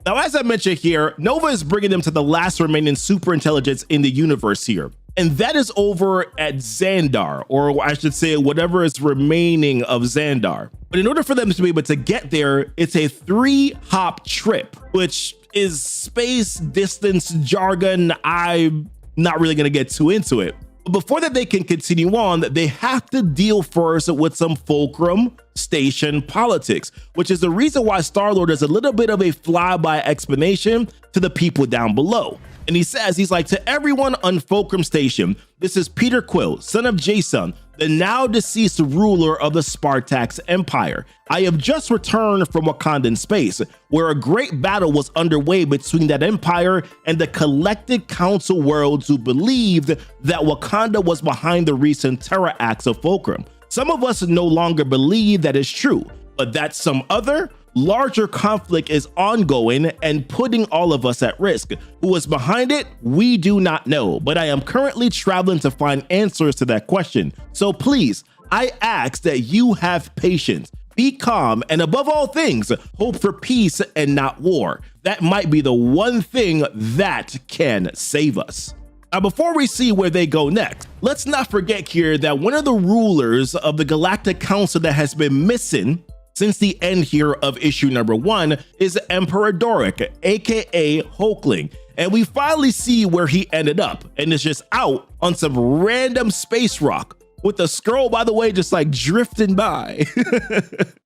Now, as I mentioned here, Nova is bringing them to the last remaining super intelligence in the universe here. And that is over at Xandar, or I should say whatever is remaining of Xandar. But in order for them to be able to get there, it's a 3-hop trip, which is space distance jargon. I'm not really gonna get too into it. But before that they can continue on, they have to deal first with some Fulcrum Station politics, which is the reason why Star-Lord is a little bit of a flyby explanation to the people down below. And he says, he's like, to everyone on Fulcrum Station, this is Peter Quill, son of Jason, the now deceased ruler of the Spartax Empire. I have just returned from Wakandan space, where a great battle was underway between that empire and the Galactic Council worlds who believed that Wakanda was behind the recent terror acts of Fulcrum. Some of us no longer believe that is true, but that some other larger conflict is ongoing and putting all of us at risk. Who is behind it? We do not know, but I am currently traveling to find answers to that question. So please, I ask that you have patience, be calm, and above all things, hope for peace and not war. That might be the one thing that can save us. Now, before we see where they go next, let's not forget here that one of the rulers of the Galactic Council that has been missing since the end here of issue number 1 is Emperor Doric, aka Hulkling. And we finally see where he ended up, and it's just out on some random space rock with a scroll, by the way, just like drifting by.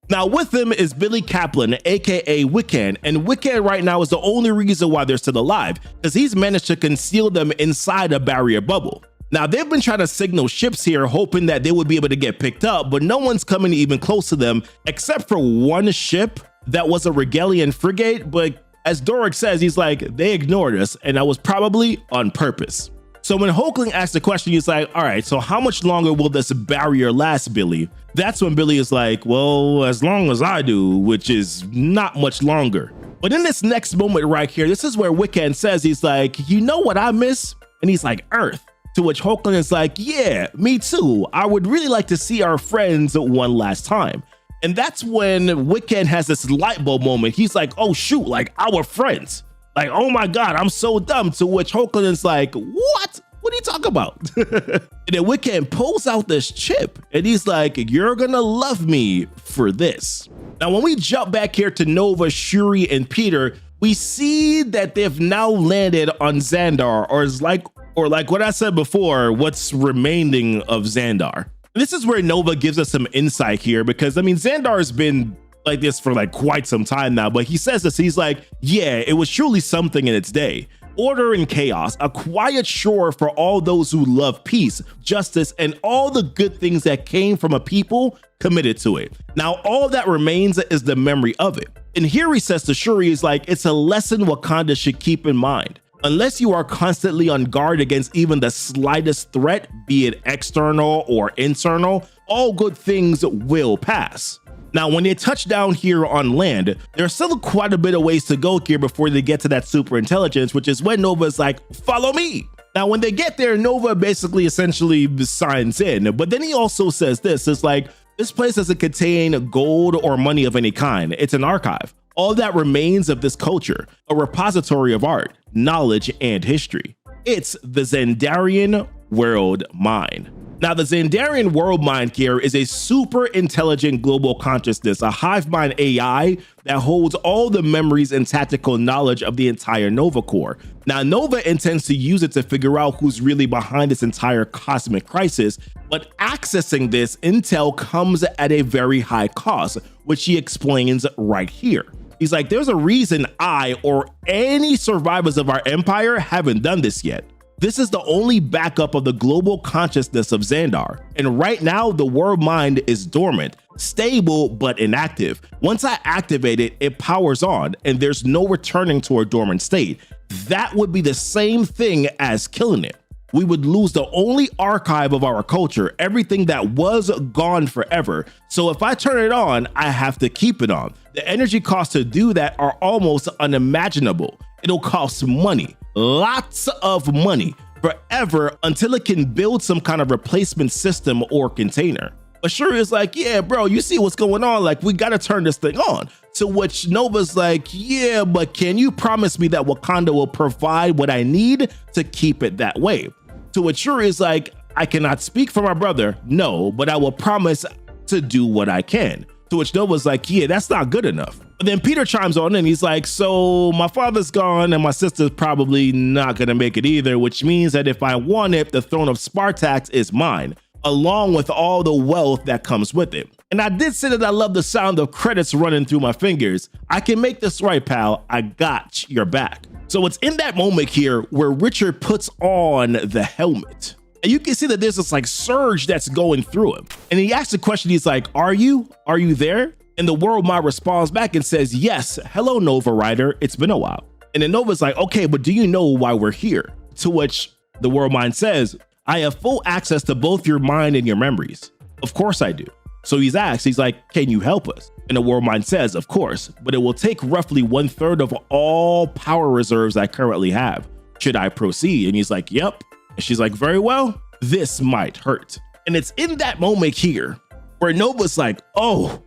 Now with him is Billy Kaplan, aka Wiccan, and Wiccan right now is the only reason why they're still alive, because he's managed to conceal them inside a barrier bubble. Now, they've been trying to signal ships here, hoping that they would be able to get picked up, but no one's coming even close to them, except for one ship that was a Regalian frigate. But as Doric says, he's like, they ignored us, and that was probably on purpose. So when Hulkling asked the question, he's like, all right, so how much longer will this barrier last, Billy? That's when Billy is like, well, as long as I do, which is not much longer. But in this next moment right here, this is where Wiccan says, he's like, you know what I miss? And he's like, Earth. To which Hulkling is like, yeah, me too. I would really like to see our friends one last time. And that's when Wiccan has this light bulb moment. He's like, oh shoot, like our friends. Like, oh my God, I'm so dumb. To which Hulkling is like, what? What are you talking about? And then Wiccan pulls out this chip and he's like, you're gonna love me for this. Now, when we jump back here to Nova, Shuri, and Peter, we see that they've now landed on Xandar, or like what I said before, what's remaining of Xandar. This is where Nova gives us some insight here, because I mean, Xandar has been like this for like quite some time now, but he says this, he's like, yeah, it was truly something in its day. Order and chaos, a quiet shore for all those who love peace, justice, and all the good things that came from a people committed to it. Now, all that remains is the memory of it. And here he says to Shuri, is like, it's a lesson Wakanda should keep in mind. Unless you are constantly on guard against even the slightest threat, be it external or internal, all good things will pass. Now, when they touch down here on land, there's still quite a bit of ways to go here before they get to that super intelligence, which is when Nova's like, follow me. Now, when they get there, Nova basically essentially signs in, but then he also says this, it's like, this place doesn't contain gold or money of any kind. It's an archive. All that remains of this culture, a repository of art, knowledge, and history. It's the Xandarian world mine. Now, the Xandarian world mind here is a super intelligent global consciousness, a hive mind AI that holds all the memories and tactical knowledge of the entire Nova Corps. Now, Nova intends to use it to figure out who's really behind this entire cosmic crisis, but accessing this intel comes at a very high cost, which he explains right here. He's like, there's a reason I or any survivors of our empire haven't done this yet. This is the only backup of the global consciousness of Xandar. And right now, the world mind is dormant, stable, but inactive. Once I activate it, it powers on, and there's no returning to a dormant state. That would be the same thing as killing it. We would lose the only archive of our culture, everything that was gone forever. So if I turn it on, I have to keep it on. The energy costs to do that are almost unimaginable. It'll cost money, lots of money, forever until it can build some kind of replacement system or container. But Shuri is like, yeah, bro, you see what's going on? Like, we gotta turn this thing on. To which Nova's like, yeah, but can you promise me that Wakanda will provide what I need to keep it that way? To which Shuri is like, I cannot speak for my brother, no, but I will promise to do what I can. To which Nova's like, yeah, that's not good enough. But then Peter chimes on and he's like, so my father's gone and my sister's probably not gonna make it either, which means that if I want it, the throne of Spartax is mine, along with all the wealth that comes with it. And I did say that I love the sound of credits running through my fingers. I can make this right, pal. I got your back. So it's in that moment here where Richard puts on the helmet. And you can see that there's this like surge that's going through him. And he asks the question, he's like, are you there? And the world mind responds back and says, yes, hello, Nova Rider, it's been a while. And then Nova's like, okay, but do you know why we're here? To which the world mind says, I have full access to both your mind and your memories. Of course I do. So he's like, can you help us? And the world mind says, of course, but it will take roughly 1/3 of all power reserves I currently have. Should I proceed? And he's like, yep. And she's like, very well, this might hurt. And it's in that moment here where Nova's like, oh,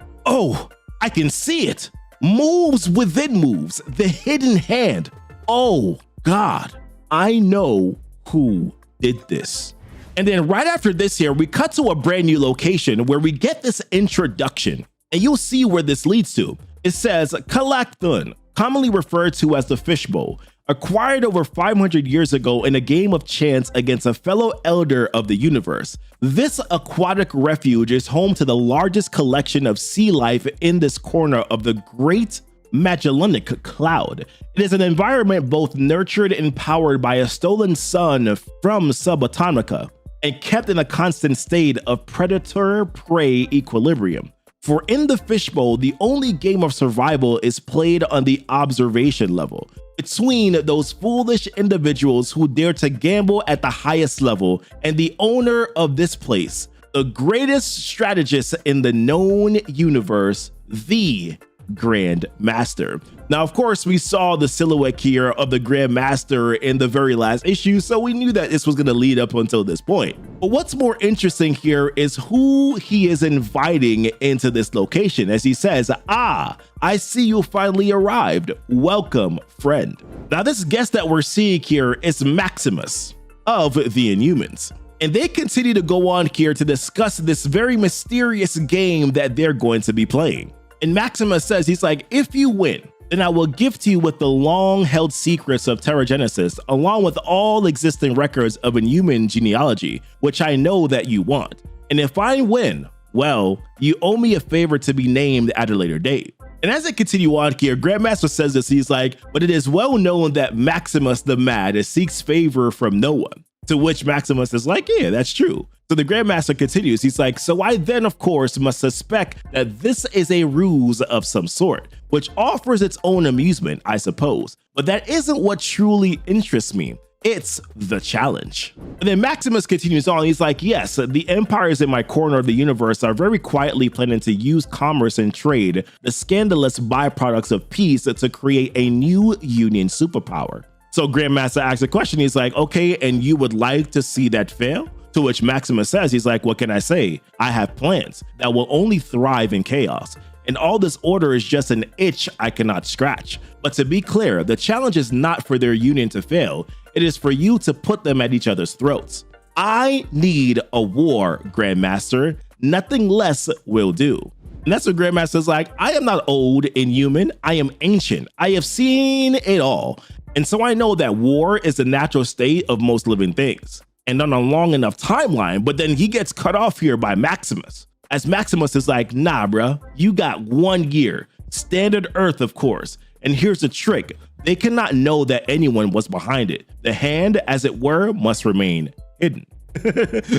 I can see it. Moves within moves, the hidden hand. Oh God, I know who did this. And then right after this here, we cut to a brand new location where we get this introduction, and you'll see where this leads to. It says, Kalakthun, commonly referred to as the Fishbowl, acquired over 500 years ago in a game of chance against a fellow elder of the universe. This aquatic refuge is home to the largest collection of sea life in this corner of the Great Magellanic Cloud. It is an environment both nurtured and powered by a stolen sun from Subatomica and kept in a constant state of predator-prey equilibrium. For in the Fishbowl, the only game of survival is played on the observation level, between those foolish individuals who dare to gamble at the highest level and the owner of this place, the greatest strategist in the known universe, the Grand Master. Now, of course, we saw the silhouette here of the Grand Master in the very last issue, so we knew that this was going to lead up until this point. But what's more interesting here is who he is inviting into this location, as he says, ah, I see you finally arrived. Welcome, friend. Now, this guest that we're seeing here is Maximus of the Inhumans. And they continue to go on here to discuss this very mysterious game that they're going to be playing. And Maximus says, he's like, if you win, then I will gift you with the long-held secrets of Terrigenesis, along with all existing records of Inhuman genealogy, which I know that you want. And if I win, well, you owe me a favor to be named at a later date. And as they continue on here, Grandmaster says this, he's like, but it is well known that Maximus the Mad seeks favor from no one. To which Maximus is like, yeah, that's true. So the Grandmaster continues, he's like, so I then, of course, must suspect that this is a ruse of some sort, which offers its own amusement, I suppose. But that isn't what truly interests me. It's the challenge. And then Maximus continues on, he's like, yes, the empires in my corner of the universe are very quietly planning to use commerce and trade, the scandalous byproducts of peace, to create a new union superpower. So Grandmaster asks a question, he's like, okay, and you would like to see that fail? To which Maximus says, he's like, what can I say? I have plans that will only thrive in chaos. And all this order is just an itch I cannot scratch. But to be clear, the challenge is not for their union to fail. It is for you to put them at each other's throats. I need a war, Grandmaster. Nothing less will do. And that's what Grandmaster's like, I am not old and human. I am ancient. I have seen it all. And so I know that war is the natural state of most living things. And on a long enough timeline, but then he gets cut off here by Maximus. As Maximus is like, nah, bruh, you got 1 year. Standard Earth, of course. And here's the trick. They cannot know that anyone was behind it. The hand, as it were, must remain hidden.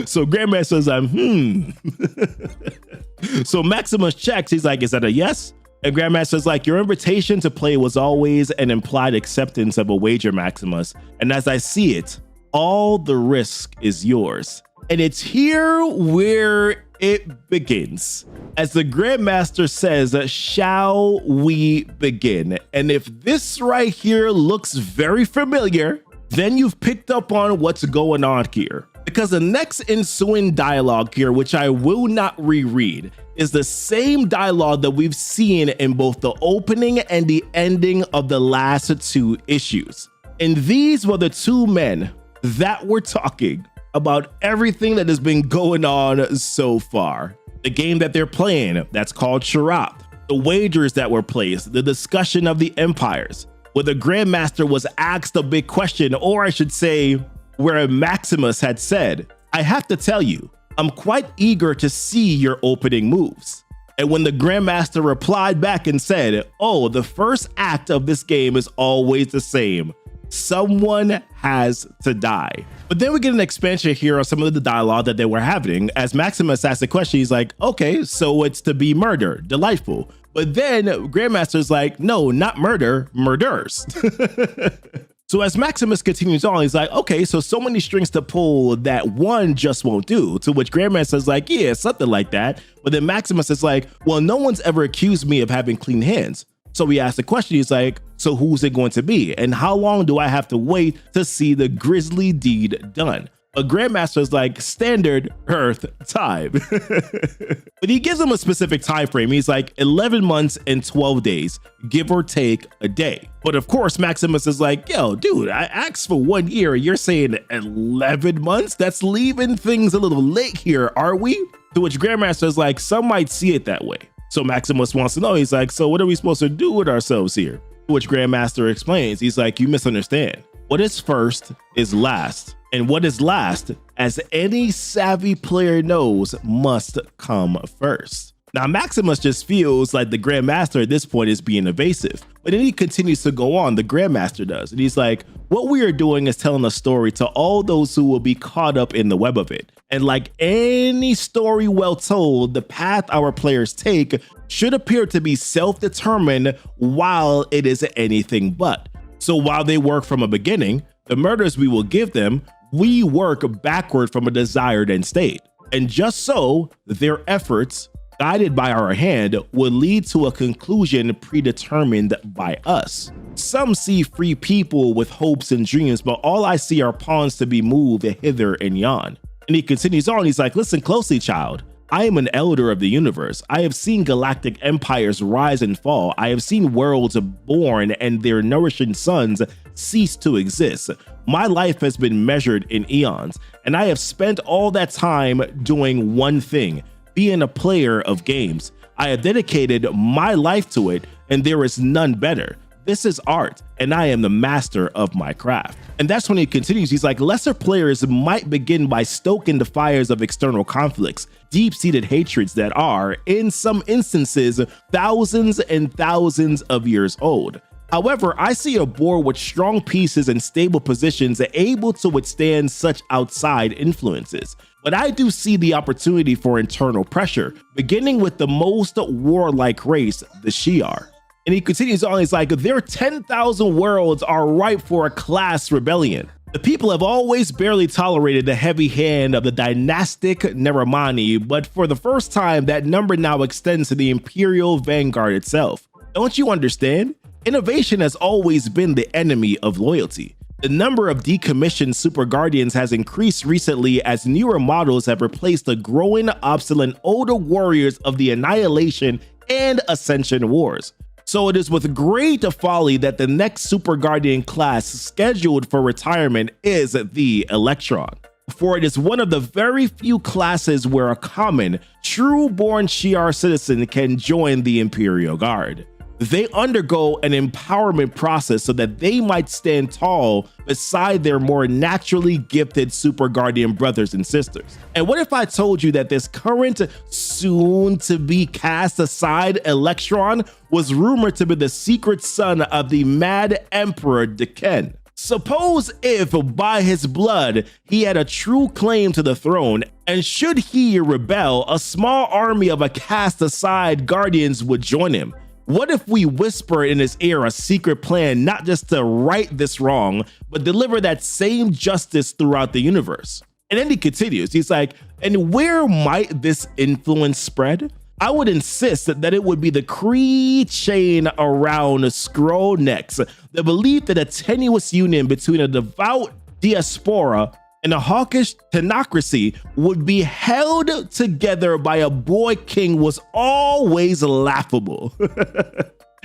So Grandmaster's like, So Maximus checks. He's like, is that a yes? And Grandmaster's like, your invitation to play was always an implied acceptance of a wager, Maximus. And as I see it, all the risk is yours. And it's here where it begins. As the Grandmaster says, shall we begin? And if this right here looks very familiar, then you've picked up on what's going on here. Because the next ensuing dialogue here, which I will not reread, is the same dialogue that we've seen in both the opening and the ending of the last 2 issues. And these were the 2 men that were talking about everything that has been going on so far. The game that they're playing, that's called Charade. The wagers that were placed, the discussion of the empires, where the Grandmaster was asked a big question, or I should say, where Maximus had said, I have to tell you, I'm quite eager to see your opening moves. And when the Grandmaster replied back and said, oh, the first act of this game is always the same. Someone has to die. But then we get an expansion here on some of the dialogue that they were having. As Maximus asked the question, he's like, okay, so it's to be murder. Delightful. But then Grandmaster's like, no, not murder, murders. So as Maximus continues on, he's like, okay, so many strings to pull that one just won't do. To which Grandmaster's like, yeah, something like that. But then Maximus is like, well, no one's ever accused me of having clean hands. So he asked the question, he's like, so who's it going to be? And how long do I have to wait to see the grisly deed done? But Grandmaster's like, standard Earth time. But he gives him a specific time frame. He's like 11 months and 12 days, give or take a day. But of course, Maximus is like, yo, dude, I asked for 1 year. You're saying 11 months? That's leaving things a little late here, are we? To which Grandmaster is like, some might see it that way. So Maximus wants to know, he's like, so what are we supposed to do with ourselves here? To which Grandmaster explains, he's like, you misunderstand. What is first is last. And what is last, as any savvy player knows, must come first. Now, Maximus just feels like the Grandmaster at this point is being evasive, but then he continues to go on, the Grandmaster does. And he's like, what we are doing is telling a story to all those who will be caught up in the web of it. And like any story well told, the path our players take should appear to be self-determined while it is anything but. So while they work from a beginning, the murders we will give them, we work backward from a desired end state. And just so, their efforts, guided by our hand, will lead to a conclusion predetermined by us. Some see free people with hopes and dreams, but all I see are pawns to be moved hither and yon. And he continues on, he's like, listen closely, child. I am an elder of the universe. I have seen galactic empires rise and fall. I have seen worlds born and their nourishing sons cease to exist. My life has been measured in eons, and I have spent all that time doing one thing, being a player of games. I have dedicated my life to it, and there is none better. This is art, and I am the master of my craft. And that's when he continues. He's like, lesser players might begin by stoking the fires of external conflicts, deep-seated hatreds that are, in some instances, thousands and thousands of years old. However, I see a board with strong pieces and stable positions able to withstand such outside influences. But I do see the opportunity for internal pressure, beginning with the most warlike race, the Shi'ar. And he continues on, he's like, their 10,000 worlds are ripe for a class rebellion. The people have always barely tolerated the heavy hand of the dynastic Neramani, but for the first time, that number now extends to the Imperial vanguard itself. Don't you understand? Innovation has always been the enemy of loyalty. The number of decommissioned super guardians has increased recently as newer models have replaced the growing, obsolete older warriors of the Annihilation and Ascension wars. So it is with great folly that the next super guardian class scheduled for retirement is the Electron. for it is one of the very few classes where a common, true-born Shi'ar citizen can join the Imperial Guard. They undergo an empowerment process so that they might stand tall beside their more naturally gifted Super Guardian brothers and sisters. And what if I told you that this current soon-to-be cast aside Electron was rumored to be the secret son of the Mad Emperor Deken? Suppose if, by his blood, he had a true claim to the throne, and should he rebel, a small army of a cast-aside Guardians would join him. What if we whisper in his ear a secret plan, not just to right this wrong, but deliver that same justice throughout the universe? And then he continues, he's like, and where might this influence spread? I would insist that it would be the Kree chain around Skrull necks, the belief that a tenuous union between a devout diaspora and a hawkish tenocracy would be held together by a boy king was always laughable.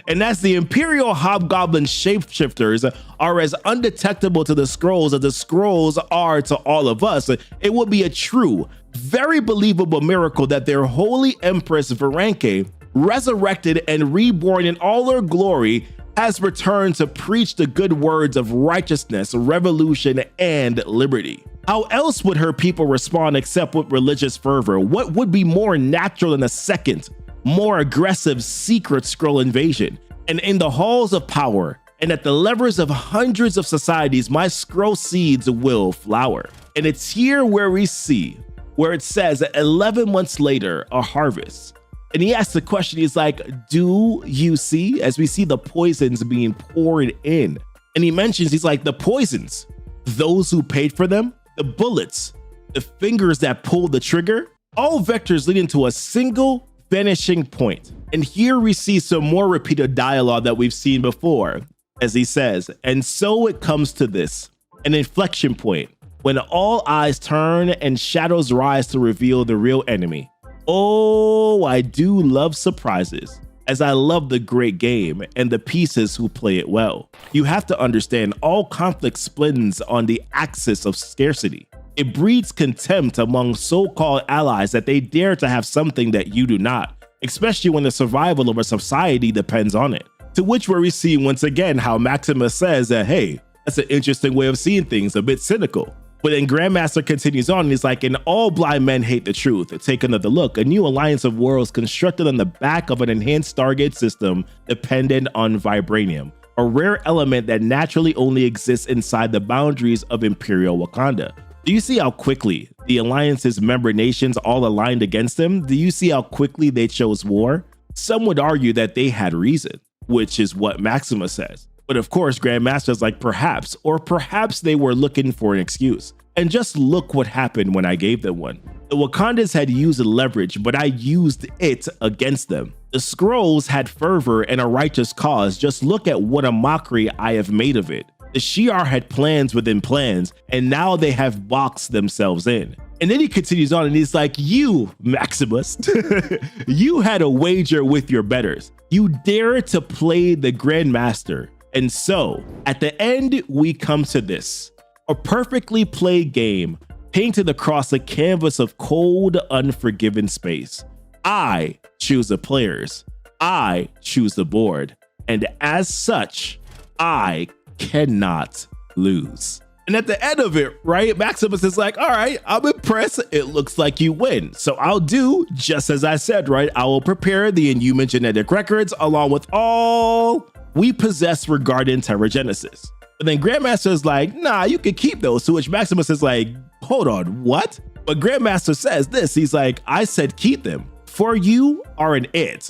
And as the Imperial Hobgoblin shapeshifters are as undetectable to the Skrulls as the Skrulls are to all of us, it would be a true, very believable miracle that their holy Empress Varanke, resurrected and reborn in all her glory, has returned to preach the good words of righteousness, revolution, and liberty. How else would her people respond except with religious fervor? What would be more natural than a second, more aggressive secret Skrull invasion? And in the halls of power and at the levers of hundreds of societies, my Skrull seeds will flower. And it's here where we see, where it says that 11 months later, a harvest. And he asks the question, he's like, do you see? As we see the poisons being poured in. And he mentions, he's like, the poisons, those who paid for them, the bullets, the fingers that pulled the trigger, all vectors leading to a single vanishing point. And here we see some more repeated dialogue that we've seen before, as he says, and so it comes to this, an inflection point, when all eyes turn and shadows rise to reveal the real enemy. Oh, I do love surprises, as I love the great game and the pieces who play it well. You have to understand, all conflict spins on the axis of scarcity. It breeds contempt among so-called allies that they dare to have something that you do not, especially when the survival of a society depends on it. To which where we see once again how Maximus says that, hey, that's an interesting way of seeing things, a bit cynical. But then Grandmaster continues on and he's like, and all blind men hate the truth. Take another look. A new alliance of worlds constructed on the back of an enhanced Stargate system dependent on vibranium, a rare element that naturally only exists inside the boundaries of Imperial Wakanda. Do you see how quickly the alliance's member nations all aligned against them? Do you see how quickly they chose war? Some would argue that they had reason, which is what Maximus says. But of course, Grandmaster's like, perhaps, or perhaps they were looking for an excuse. And just look what happened when I gave them one. The Wakandans had used leverage, but I used it against them. The Skrulls had fervor and a righteous cause. Just look at what a mockery I have made of it. The Shi'ar had plans within plans, and now they have boxed themselves in. And then he continues on and he's like, you, Maximus, you had a wager with your betters. You dared to play the Grandmaster. And so, at the end, we come to this. A perfectly played game painted across a canvas of cold, unforgiving space. I choose the players. I choose the board. And as such, I cannot lose. And at the end of it, right, Maximus is like, all right, I'm impressed. It looks like you win. So I'll do just as I said, right? I will prepare the Inhuman genetic records along with all we possess regarding Terrigenesis. But then Grandmaster is like, nah, you can keep those, to which Maximus is like, hold on, what? But Grandmaster says this, he's like, I said keep them, for you are an it.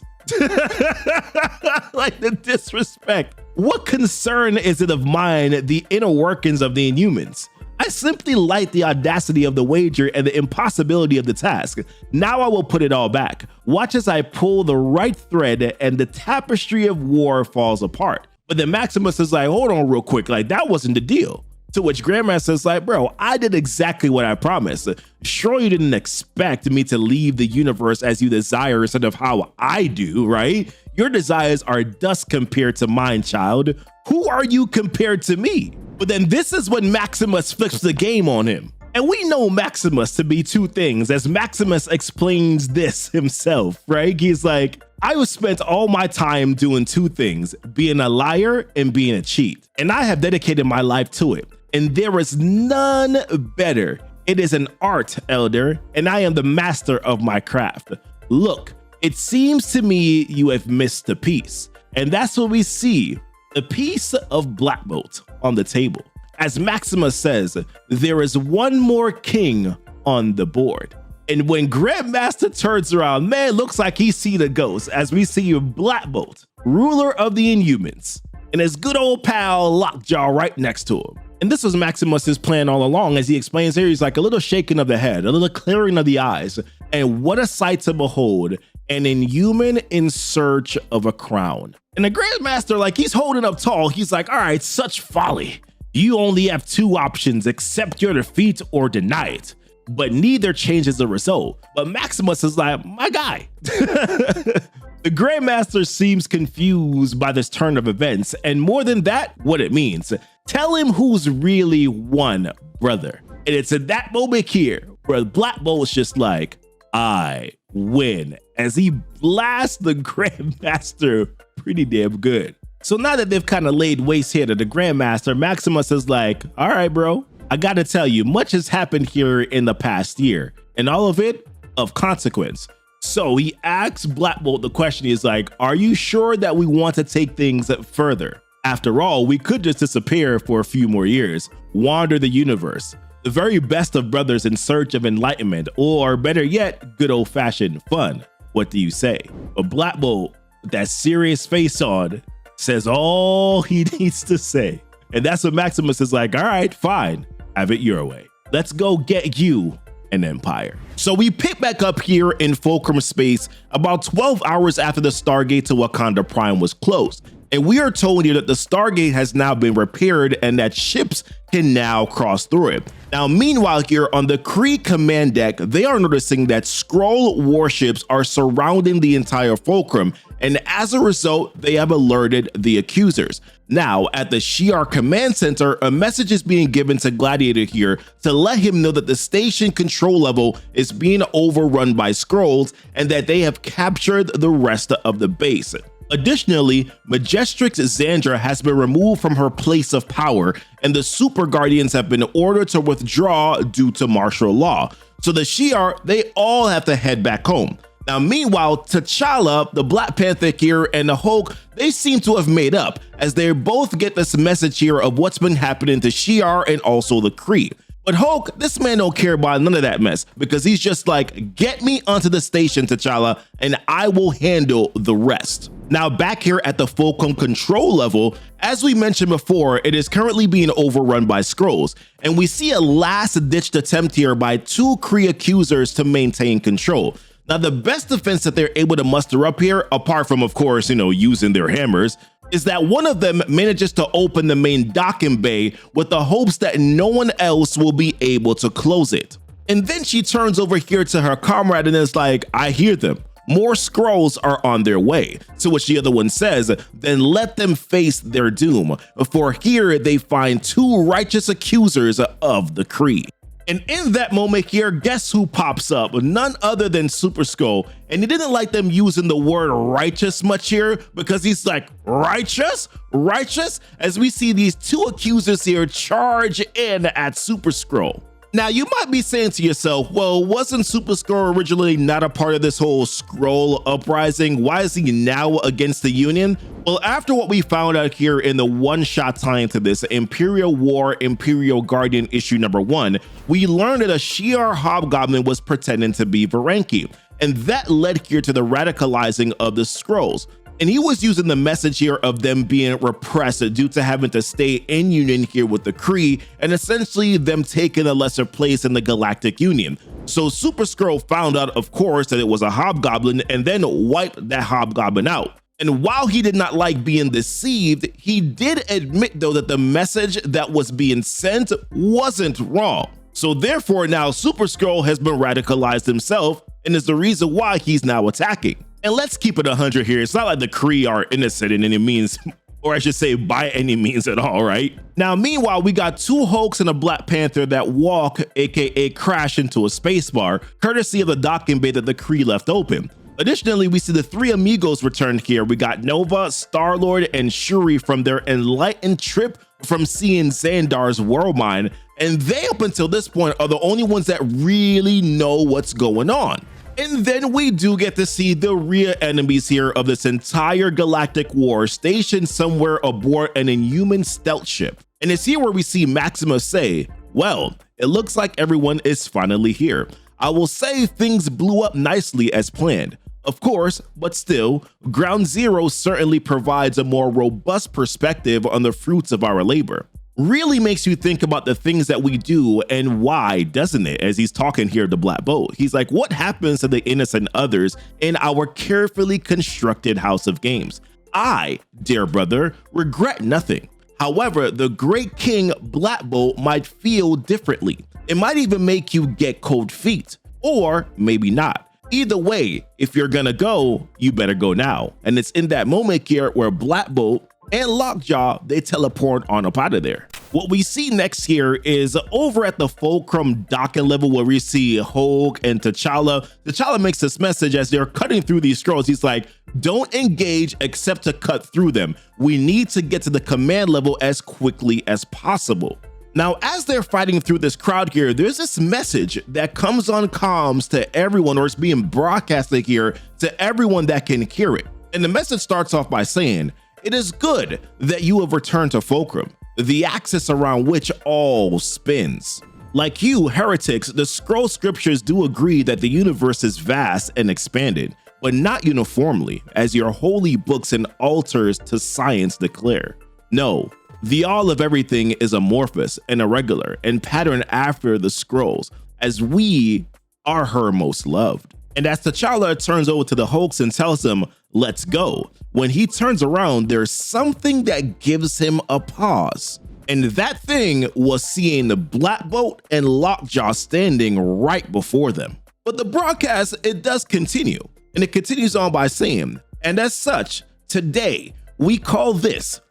Like the disrespect. What concern is it of mine, the inner workings of the Inhumans? I simply like the audacity of the wager and the impossibility of the task. Now I will put it all back. Watch as I pull the right thread and the tapestry of war falls apart. But then Maximus is like, hold on real quick, like that wasn't the deal. To which Grandmaster is like, bro, I did exactly what I promised. Sure, you didn't expect me to leave the universe as you desire instead of how I do, right? Your desires are dust compared to mine, child. Who are you compared to me? But then this is when Maximus flips the game on him. And we know Maximus to be two things, as Maximus explains this himself, right? He's like, I have spent all my time doing two things, being a liar and being a cheat. And I have dedicated my life to it. And there is none better. It is an art, elder, and I am the master of my craft. Look, it seems to me you have missed a piece. And that's what we see, a piece of Black Bolt on the table. As Maximus says, there is one more king on the board. And when Grandmaster turns around, man, looks like he see the ghost as we see Black Bolt, ruler of the Inhumans, and his good old pal Lockjaw right next to him. And this was Maximus's plan all along, as he explains here. He's like a little shaking of the head, a little clearing of the eyes, and what a sight to behold, an Inhuman in search of a crown. And the Grandmaster, like, he's holding up tall. He's like, all right, such folly. You only have two options: accept your defeat or deny it. But neither changes the result. But Maximus is like, my guy. The Grandmaster seems confused by this turn of events, and more than that, what it means. Tell him who's really won, brother. And it's at that moment here where Black Bolt's just like, I win, as he blasts the Grandmaster pretty damn good. So now that they've kind of laid waste here to the Grandmaster, Maximus is like, all right, bro, I gotta tell you, much has happened here in the past year, and all of it of consequence. So he asks Black Bolt the question. He's like, are you sure that we want to take things further? After all, we could just disappear for a few more years, wander the universe, the very best of brothers in search of enlightenment, or better yet, good old-fashioned fun. What do you say? But Black Bolt, with that serious face on, says all he needs to say. And that's what Maximus is like, all right, fine, have it your way. Let's go get you an empire. So we pick back up here in Fulcrum space about 12 hours after the Stargate to Wakanda Prime was closed. And we are told here that the Stargate has now been repaired and that ships can now cross through it. Now, meanwhile, here on the Kree command deck, they are noticing that Skrull warships are surrounding the entire Fulcrum, and as a result, they have alerted the accusers. Now, at the Shi'ar command center, a message is being given to Gladiator here to let him know that the station control level is being overrun by Skrulls and that they have captured the rest of the base. Additionally, Majestrix Xandra has been removed from her place of power, and the Super Guardians have been ordered to withdraw due to martial law. So the Shi'ar, they all have to head back home. Now, meanwhile, T'Challa, the Black Panther here, and the Hulk, they seem to have made up, as they both get this message here of what's been happening to Shi'ar and also the Kree. But Hulk, this man don't care about none of that mess, because he's just like, get me onto the station, T'Challa, and I will handle the rest. Now, back here at the Fulcrum control level, as we mentioned before, it is currently being overrun by Skrulls, and we see a last-ditched attempt here by two Kree accusers to maintain control. Now, the best defense that they're able to muster up here, apart from, of course, using their hammers, is that one of them manages to open the main docking bay with the hopes that no one else will be able to close it. And then she turns over here to her comrade and is like, I hear them. More Skrulls are on their way. To which the other one says, then let them face their doom. For here they find two righteous accusers of the Kree. And in that moment here, guess who pops up? None other than Super Skrull. And he didn't like them using the word righteous much here, because he's like, righteous? Righteous? As we see these two accusers here charge in at Super Skrull. Now, you might be saying to yourself, well, wasn't Super Skrull originally not a part of this whole Skrull uprising? Why is he now against the Union? Well, after what we found out here in the one-shot tie into this Imperial War, Imperial Guardian issue #1, we learned that a Shi'ar hobgoblin was pretending to be Varanki, and that led here to the radicalizing of the Skrulls. And he was using the message here of them being repressed due to having to stay in union here with the Kree, and essentially them taking a lesser place in the Galactic Union. So Super Skrull found out, of course, that it was a hobgoblin and then wiped that hobgoblin out. And while he did not like being deceived, he did admit, though, that the message that was being sent wasn't wrong. So therefore, now Super Skrull has been radicalized himself and is the reason why he's now attacking. And let's keep it 100 here. It's not like the Kree are innocent in any means or I should say by any means at all, right? Now, meanwhile, we got two Hulks and a Black Panther that walk, aka crash into a spacebar, courtesy of the docking bay that the Kree left open. Additionally, we see the three amigos returned here. We got Nova, Star-Lord, and Shuri from their enlightened trip from seeing Xandar's world mine, and they up until this point are the only ones that really know what's going on. And then we do get to see the real enemies here of this entire galactic war stationed somewhere aboard an Inhuman stealth ship. And it's here where we see Maximus say, well, it looks like everyone is finally here. I will say things blew up nicely as planned. Of course, but still, Ground Zero certainly provides a more robust perspective on the fruits of our labor. Really makes you think about the things that we do and why, doesn't it? As he's talking here to Black Bolt, he's like, what happens to the innocent others in our carefully constructed house of games? I, dear brother, regret nothing. However, the great king Black Bolt might feel differently. It might even make you get cold feet, or maybe not. Either way, if you're gonna go, you better go now. And it's in that moment here where Black Bolt and Lockjaw, they teleport on up out of there. What we see next here is over at the Fulcrum docking level where we see Hulk and T'Challa. T'Challa makes this message as they're cutting through these scrolls. He's like, don't engage except to cut through them. We need to get to the command level as quickly as possible. Now, as they're fighting through this crowd here, there's this message that comes on comms to everyone, or it's being broadcasted here to everyone that can hear it. And the message starts off by saying, it is good that you have returned to Fulcrum, the axis around which all spins. Like you, heretics, the scroll scriptures do agree that the universe is vast and expanded, but not uniformly, as your holy books and altars to science declare. No, the all of everything is amorphous and irregular and patterned after the scrolls, as we are her most loved. And as T'Challa turns over to the Hulks and tells him, let's go, when he turns around, there's something that gives him a pause. And that thing was seeing the Black Bolt and Lockjaw standing right before them. But the broadcast, it does continue, and it continues on by saying, and as such, today we call this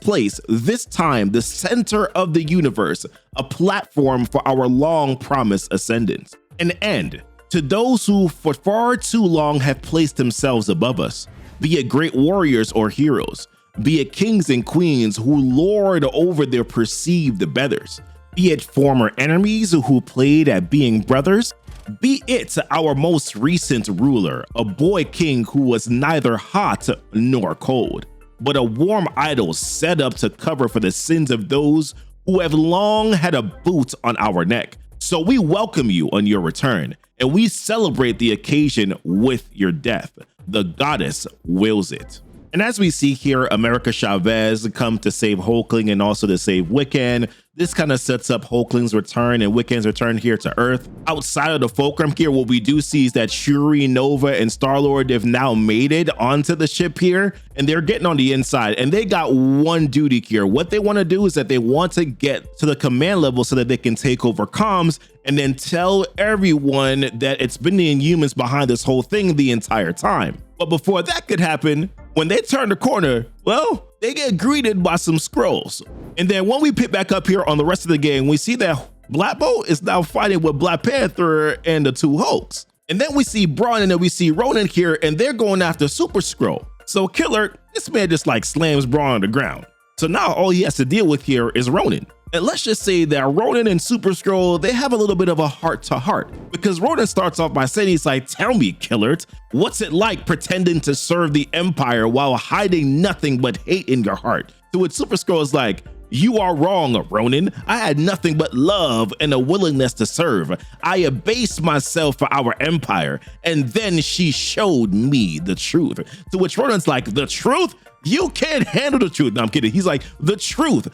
place, this time, the center of the universe, a platform for our long promised ascendance. An end to those who for far too long have placed themselves above us, be it great warriors or heroes, be it kings and queens who lord over their perceived betters, be it former enemies who played at being brothers, be it our most recent ruler, a boy king who was neither hot nor cold, but a warm idol set up to cover for the sins of those who have long had a boot on our neck. So we welcome you on your return, and we celebrate the occasion with your death. The goddess wills it. And as we see here, America Chavez come to save Hulkling and also to save Wiccan. This kind of sets up Hulkling's return and Wiccan's return here to Earth. Outside of the Fulcrum here, what we do see is that Shuri, Nova, and Star-Lord have now made it onto the ship here, and they're getting on the inside, and they got one duty here. What they want to do is that they want to get to the command level so that they can take over comms and then tell everyone that it's been the Inhumans behind this whole thing the entire time. But before that could happen, when they turn the corner, well, they get greeted by some scrolls. And then when we pick back up here on the rest of the game, we see that Black Bolt is now fighting with Black Panther and the two Hulks. And then we see Braun and then we see Ronan here, and they're going after Super Skrull. So Killer, this man just like slams Braun on the ground. So now all he has to deal with here is Ronan. And let's just say that Ronan and Super Skrull, they have a little bit of a heart-to-heart, because Ronan starts off by saying, he's like, tell me, Killer, what's it like pretending to serve the Empire while hiding nothing but hate in your heart? To which Super Skrull is like, you are wrong, Ronan. I had nothing but love and a willingness to serve. I abased myself for our Empire, and then she showed me the truth. To which Ronan's like, the truth? You can't handle the truth. No, I'm kidding. He's like, the truth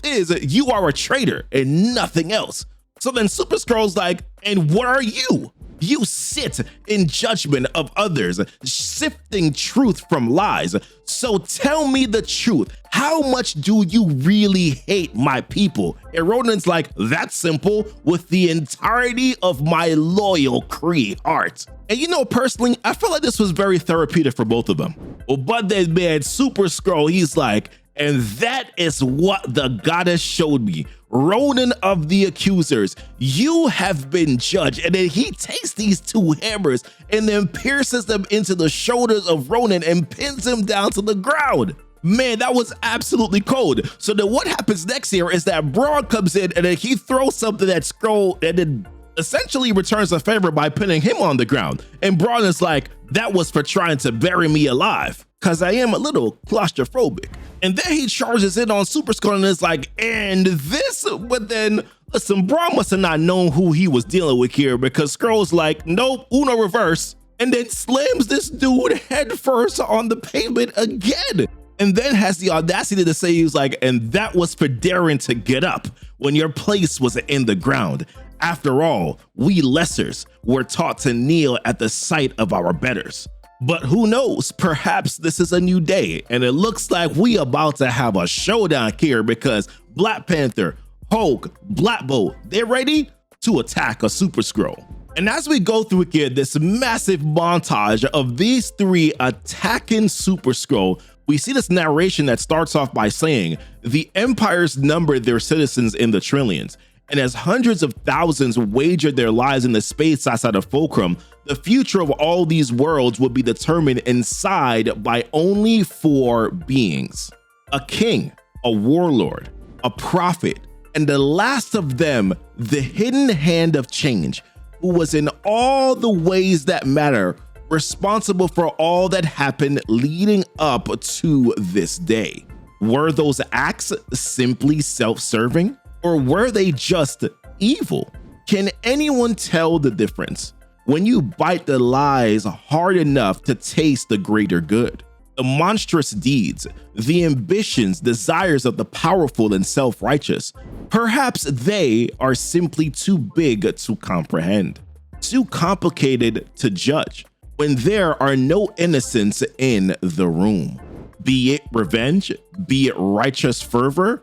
is that you are a traitor and nothing else. So then Super Skrull's like, and what are you? You sit in judgment of others, sifting truth from lies. So tell me the truth. How much do you really hate my people? And Ronan's like, that's simple, with the entirety of my loyal Kree heart. And you know, personally, I felt like this was very therapeutic for both of them. Well, but then man, Super Skrull, he's like, and that is what the goddess showed me. Ronan of the accusers, you have been judged. And then he takes these two hammers and then pierces them into the shoulders of Ronan and pins him down to the ground. Man, that was absolutely cold. So then what happens next here is that Braun comes in and then he throws something at Skrull and then essentially returns a favor by pinning him on the ground. And Braun is like, that was for trying to bury me alive, because I am a little claustrophobic. And then he charges in on Super Skrull and is like, and this, but then listen, Braun must have not known who he was dealing with here, because Skrull's like, nope, Uno reverse, and then slams this dude head first on the pavement again. And then has the audacity to say, he was like, and that was for daring to get up when your place was in the ground. After all, we lessers were taught to kneel at the sight of our betters. But who knows, perhaps this is a new day, and it looks like we about to have a showdown here, because Black Panther, Hulk, Black Bolt, they're ready to attack a Super Skrull. And as we go through here, this massive montage of these three attacking Super Skrull, we see this narration that starts off by saying, the empires number their citizens in the trillions, and as hundreds of thousands wagered their lives in the space outside of Fulcrum, the future of all these worlds would be determined inside by only 4 beings: a king, a warlord, a prophet, and the last of them, the hidden hand of change, who was in all the ways that matter, responsible for all that happened leading up to this day. Were those acts simply self-serving? Or were they just evil? Can anyone tell the difference when you bite the lies hard enough to taste the greater good? The monstrous deeds, the ambitions, desires of the powerful and self-righteous, perhaps they are simply too big to comprehend, too complicated to judge, when there are no innocents in the room. Be it revenge, be it righteous fervor,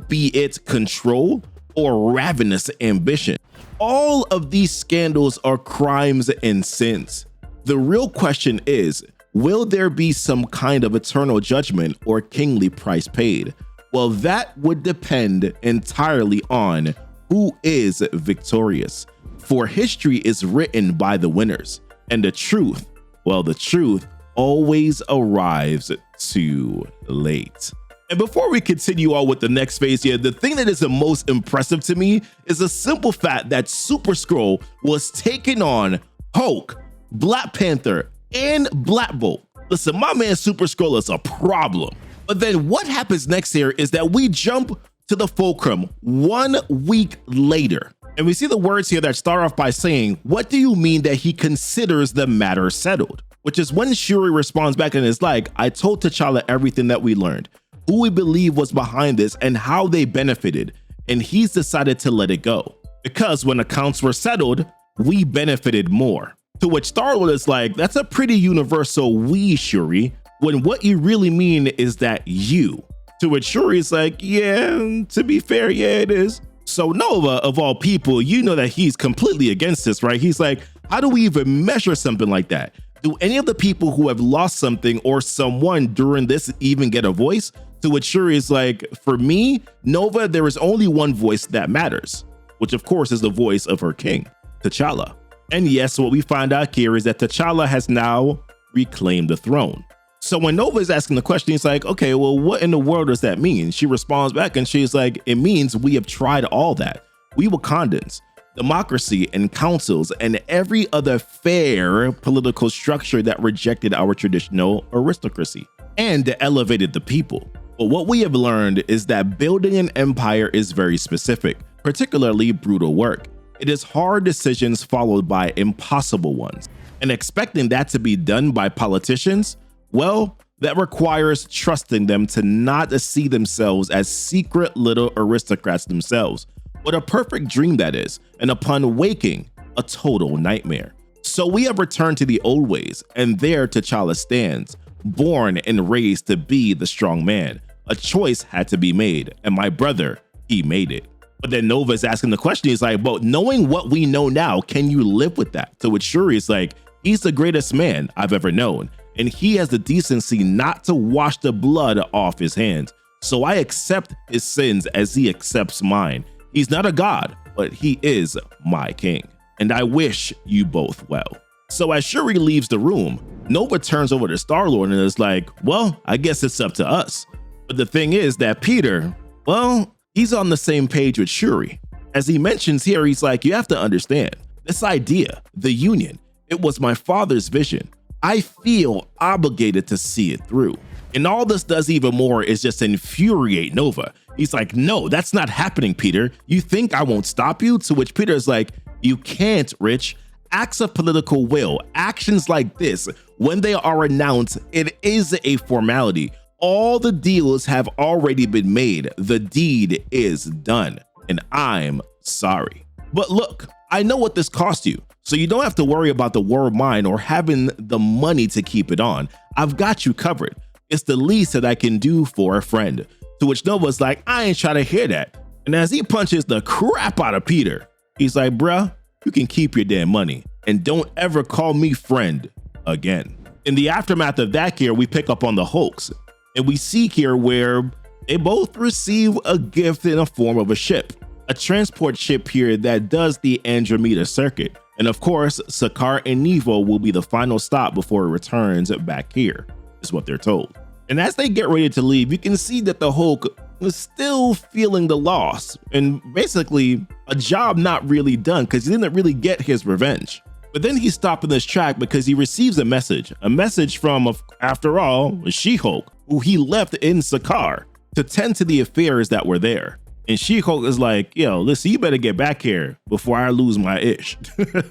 be it control, or ravenous ambition. All of these scandals are crimes and sins. The real question is, will there be some kind of eternal judgment or kingly price paid? Well, that would depend entirely on who is victorious. For history is written by the winners, and the truth, well, the truth always arrives too late. And before we continue on with the next phase here, the thing that is the most impressive to me is the simple fact that Super Skrull was taking on Hulk, Black Panther, and Black Bolt. Listen, my man Super Skrull is a problem. But then what happens next here is that we jump to the Fulcrum 1 week later. And we see the words here that start off by saying, what do you mean that he considers the matter settled? Which is when Shuri responds back and is like, I told T'Challa everything that we learned, who we believe was behind this and how they benefited, and he's decided to let it go. Because when accounts were settled, we benefited more. To which Star-Lord is like, that's a pretty universal we, Shuri, when what you really mean is that you. To which Shuri is like, yeah, to be fair, yeah, it is. So Nova, of all people, you know that he's completely against this, right? He's like, how do we even measure something like that? Do any of the people who have lost something or someone during this even get a voice? To which Shuri is like, for me, Nova, there is only one voice that matters, which of course is the voice of her king, T'Challa. And yes, what we find out here is that T'Challa has now reclaimed the throne. So when Nova is asking the question, he's like, okay, well, what in the world does that mean? She responds back and she's like, it means we have tried all that. We Wakandans, democracy and councils and every other fair political structure that rejected our traditional aristocracy and elevated the people. But what we have learned is that building an empire is very specific, particularly brutal work. It is hard decisions followed by impossible ones. And expecting that to be done by politicians, well, that requires trusting them to not see themselves as secret little aristocrats themselves. What a perfect dream that is, and upon waking, a total nightmare. So we have returned to the old ways, and there T'Challa stands, born and raised to be the strong man. A choice had to be made, and my brother, he made it. But then Nova is asking the question, he's like, but knowing what we know now, can you live with that? To which Shuri is like, he's the greatest man I've ever known, and he has the decency not to wash the blood off his hands. So I accept his sins as he accepts mine. He's not a god, but he is my king, and I wish you both well. So as Shuri leaves the room, Nova turns over to Star-Lord and is like, well, I guess it's up to us. But the thing is that Peter, well, he's on the same page with Shuri. As he mentions here, he's like, you have to understand, this idea, the Union, it was my father's vision. I feel obligated to see it through. And all this does even more is just infuriate Nova. He's like, no, that's not happening, Peter. You think I won't stop you? To which Peter is like, you can't, Rich. Acts of political will, actions like this, when they are announced, it is a formality. All the deals have already been made. The deed is done, and I'm sorry. But look, I know what this cost you, so you don't have to worry about the war of mine or having the money to keep it on. I've got you covered. It's the least that I can do for a friend. To which Nova's like, I ain't trying to hear that. And as he punches the crap out of Peter, he's like, bruh, you can keep your damn money and don't ever call me friend again. In the aftermath of that here, we pick up on the Hulks. And we see here where they both receive a gift in the form of a ship, a transport ship here that does the Andromeda circuit. And of course, Sakaar and Nevo will be the final stop before it returns back here, is what they're told. And as they get ready to leave, you can see that the Hulk was still feeling the loss and basically a job not really done because he didn't really get his revenge. But then he stopped in this track because he receives a message from, after all, She-Hulk, who he left in Sakaar to tend to the affairs that were there. And She-Hulk is like, yo, listen, you better get back here before I lose my ish,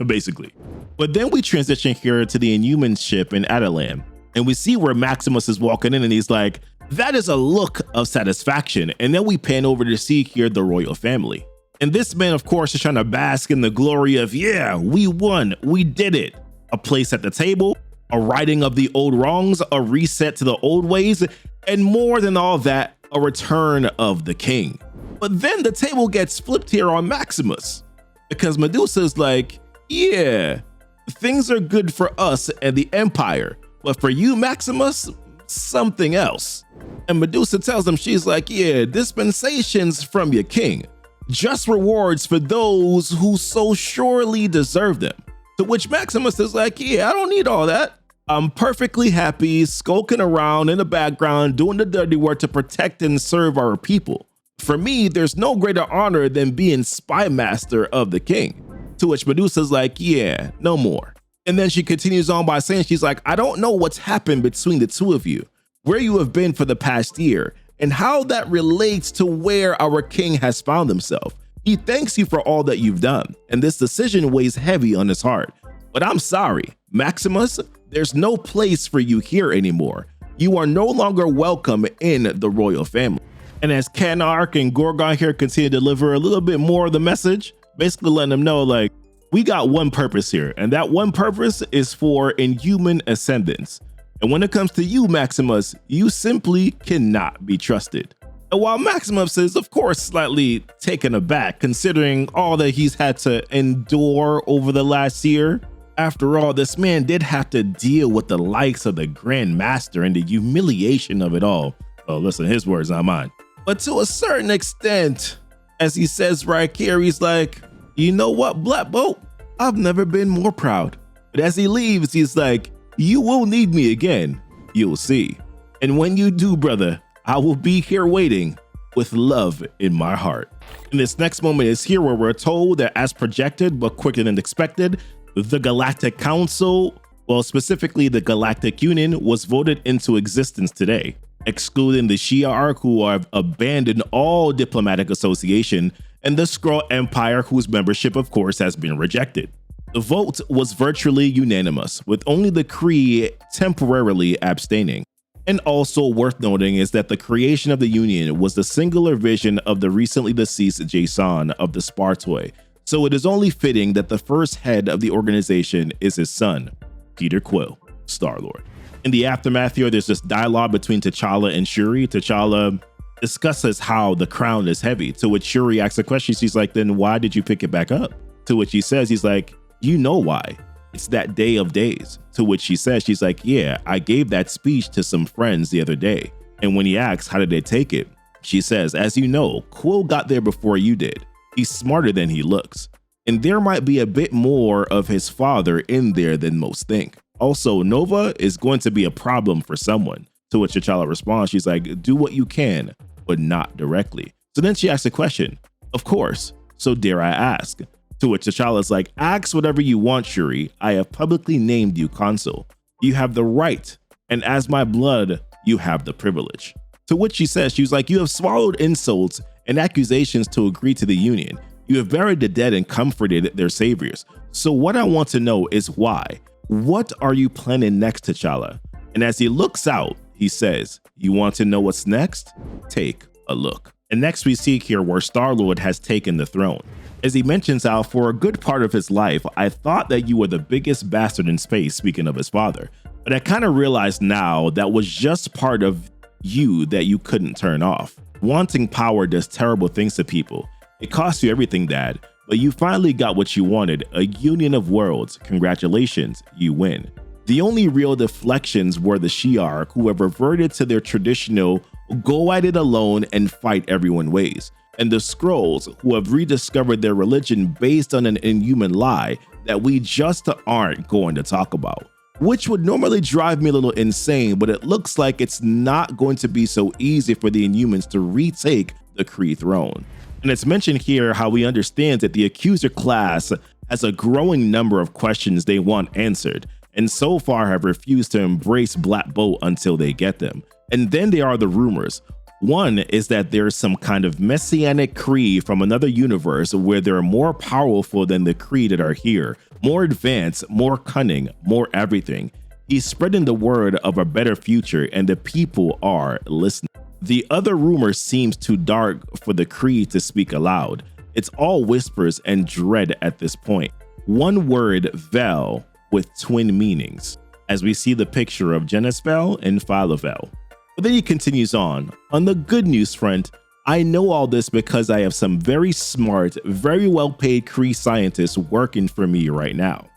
basically. But then we transition here to the Inhuman ship in Atalan, and we see where Maximus is walking in and he's like, that is a look of satisfaction. And then we pan over to see here the royal family. And this man, of course, is trying to bask in the glory of, yeah, we won, we did it. A place at the table, a righting of the old wrongs, a reset to the old ways, and more than all that, a return of the king. But then the table gets flipped here on Maximus because Medusa's like, yeah, things are good for us and the Empire, but for you, Maximus, something else. And Medusa tells him, she's like, yeah, dispensations from your king, just rewards for those who so surely deserve them. To which Maximus is like, yeah, I don't need all that. I'm perfectly happy skulking around in the background, doing the dirty work to protect and serve our people. For me, there's no greater honor than being spy master of the king. To which Medusa's like, yeah, no more. And then she continues on by saying, she's like, I don't know what's happened between the two of you, where you have been for the past year, and how that relates to where our king has found himself. He thanks you for all that you've done, and this decision weighs heavy on his heart. But I'm sorry, Maximus, there's no place for you here anymore. You are no longer welcome in the royal family. And as Canark and Gorgon here continue to deliver a little bit more of the message, basically letting them know, like, we got one purpose here, and that one purpose is for inhuman ascendance. And when it comes to you, Maximus, you simply cannot be trusted. And while Maximus is, of course, slightly taken aback considering all that he's had to endure over the last year, after all, this man did have to deal with the likes of the Grand Master and the humiliation of it all. Oh, listen, his words, not mine. But to a certain extent, as he says right here, he's like, you know what, Black Bolt? I've never been more proud. But as he leaves, he's like, you will need me again. You'll see. And when you do, brother, I will be here waiting with love in my heart. And this next moment is here where we're told that as projected, but quicker than expected, the Galactic Council, well, specifically the Galactic Union, was voted into existence today, excluding the Shi'ar, who have abandoned all diplomatic association, and the Skrull Empire, whose membership, of course, has been rejected. The vote was virtually unanimous, with only the Kree temporarily abstaining. And also worth noting is that the creation of the Union was the singular vision of the recently deceased Jason of the Spartoi, so it is only fitting that the first head of the organization is his son, Peter Quill, Star-Lord. In the aftermath here, there's this dialogue between T'Challa and Shuri. T'Challa discusses how the crown is heavy, to which Shuri asks a question. She's like, then why did you pick it back up? To which he says, he's like, you know why. It's that day of days. To which she says, she's like, yeah, I gave that speech to some friends the other day. And when he asks, how did they take it? She says, as you know, Quill got there before you did. He's smarter than he looks. And there might be a bit more of his father in there than most think. Also, Nova is going to be a problem for someone. To which T'Challa responds, she's like, do what you can, but not directly. So then she asks a question. Of course. So dare I ask? To which T'Challa's like, ask whatever you want, Shuri. I have publicly named you consul. You have the right. And as my blood, you have the privilege. To which she says, she was like, you have swallowed insults and accusations to agree to the union. You have buried the dead and comforted their saviors. So what I want to know is why? What are you planning next, T'Challa? And as he looks out, he says, you want to know what's next? Take a look. And next we see here where Star-Lord has taken the throne. As he mentions how for a good part of his life, I thought that you were the biggest bastard in space, speaking of his father. But I kind of realized now that was just part of you that you couldn't turn off. Wanting power does terrible things to people. It costs you everything, Dad, but you finally got what you wanted, a union of worlds. Congratulations, you win. The only real deflections were the Shi'ar, who have reverted to their traditional go at it alone and fight everyone ways, and the Skrulls, who have rediscovered their religion based on an inhuman lie that we just aren't going to talk about. Which would normally drive me a little insane, but it looks like it's not going to be so easy for the Inhumans to retake the Kree throne. And it's mentioned here how we understand that the accuser class has a growing number of questions they want answered, and so far have refused to embrace Black Bolt until they get them. And then there are the rumors. One is that there's some kind of messianic Kree from another universe where they're more powerful than the Kree that are here, more advanced, more cunning, more everything. He's spreading the word of a better future and the people are listening. The other rumor seems too dark for the Kree to speak aloud. It's all whispers and dread at this point. One word, Vel, with twin meanings, as we see the picture of Genisvel and Philovel. But then he continues on the good news front, I know all this because I have some very smart, very well-paid Kree scientists working for me right now.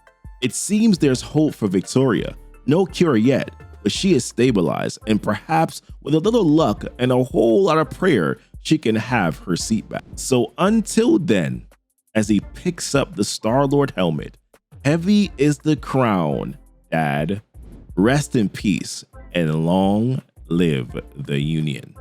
It seems there's hope for Victoria. No cure yet, but she is stabilized, and perhaps with a little luck and a whole lot of prayer, she can have her seat back. So until then, as he picks up the Star-Lord helmet, heavy is the crown, Dad. Rest in peace and long live the Union.